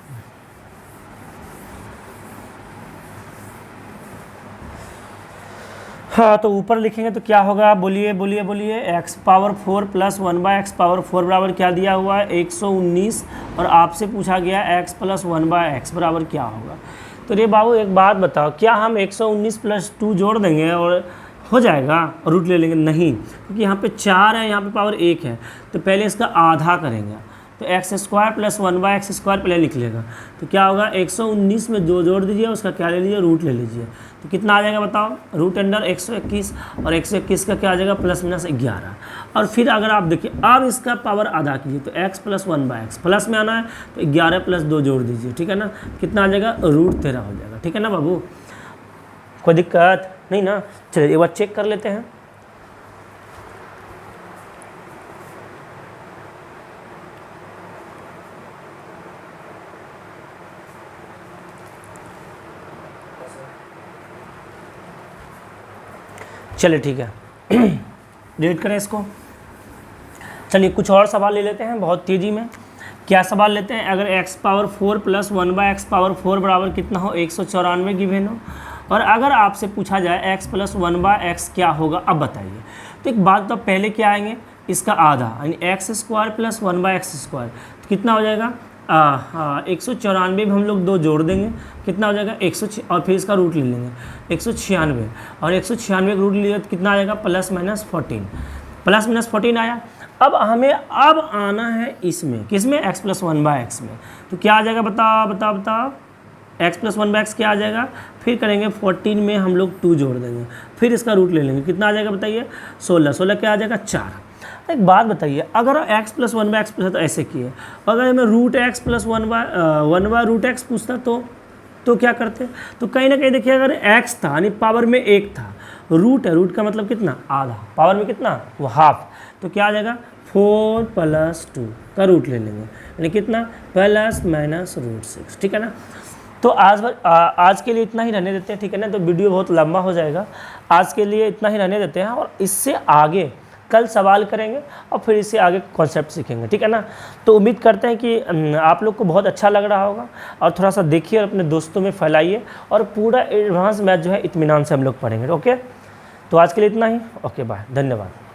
हाँ तो ऊपर लिखेंगे तो क्या होगा, बोलिए बोलिए बोलिए, x power 4 plus 1/x power 4 बराबर क्या दिया हुआ है, 119, और आपसे पूछा गया x प्लस 1/x बराबर क्या होगा। तो ये बाबू एक बात बताओ, क्या हम 119 प्लस 2 जोड़ देंगे और हो जाएगा और रूट ले लेंगे, नहीं, क्योंकि यहाँ पे 4 है, यहाँ पे पावर 1 है, तो पहले इसका आधा करेंगे, तो x square plus 1/x square पहले लिख लेगा, तो क्या होगा, 119 में जो जोड़ दीजिए उसका क्या ले लीजिए, रूट ले लीजिए, तो कितना आ जाएगा बताओ, √121, और 121 का क्या आ जाएगा, +-11। और फिर अगर आप देखिए, अब इसका पावर आधा कीजिए, तो x प्लस 1/x प्लस में आना है, तो 11 + 2 जोड़ दीजिए, ठीक है ना, कितना आ जाएगा, √13 हो जाएगा, ठीक है ना बाबू, कोई दिक्कत नहीं ना। चलिए एक बार चेक कर लेते हैं, चलिए ठीक है, डिलीट करें इसको। चलिए कुछ और सवाल ले लेते हैं बहुत तेज़ी में। क्या सवाल लेते हैं, अगर x power 4 plus 1/x power 4 बराबर कितना हो, 194 गिवन हो, और अगर आपसे पूछा जाए x प्लस 1/x क्या होगा, अब बताइए। तो एक बात, तो पहले क्या आएंगे, इसका आधा, यानी x square plus 1/x square, तो कितना हो जाएगा, 194 में हम लोग 2 जोड़ देंगे, कितना हो जाएगा, 106, और फिर इसका रूट ले लेंगे 196, और 196 का रूट लिया तो कितना आ जाएगा, +-14, +-14 आया। अब हमें अब आना है इसमें, किसमें, x प्लस 1/x में, तो क्या आ जाएगा, बताओ बताओ बताओ, x प्लस 1/x क्या आ जाएगा, फिर करेंगे 14 में हम लोग 2 जोड़ देंगे, फिर इसका रूट ले लेंगे, कितना आ जाएगा बताइए, 16 क्या आ जाएगा, 4। एक बात बताइए, अगर x प्लस 1/x पूछा तो ऐसे किए, अगर हमें √x प्लस 1/√x पूछता तो क्या करते, तो कहीं ना कहीं देखिए, अगर x था यानी पावर में 1 था, रूट है, रूट का मतलब कितना, आधा, पावर में कितना, वो हाफ, तो क्या आ जाएगा, 4 + 2 का रूट ले लेंगे, यानी कितना, +-√6, ठीक है ना। तो आज के लिए इतना ही रहने देते हैं, ठीक है ना, तो वीडियो बहुत लंबा हो जाएगा, आज के लिए इतना ही रहने देते हैं, और इससे आगे कल सवाल करेंगे और फिर इससे आगे कॉन्सेप्ट सीखेंगे, ठीक है ना। तो उम्मीद करते हैं कि आप लोग को बहुत अच्छा लग रहा होगा, और थोड़ा सा देखिए और अपने दोस्तों में फैलाइए, और पूरा एडवांस मैथ जो है इत्मीनान से हम लोग पढ़ेंगे, ओके। तो आज के लिए इतना ही, ओके बाय, धन्यवाद।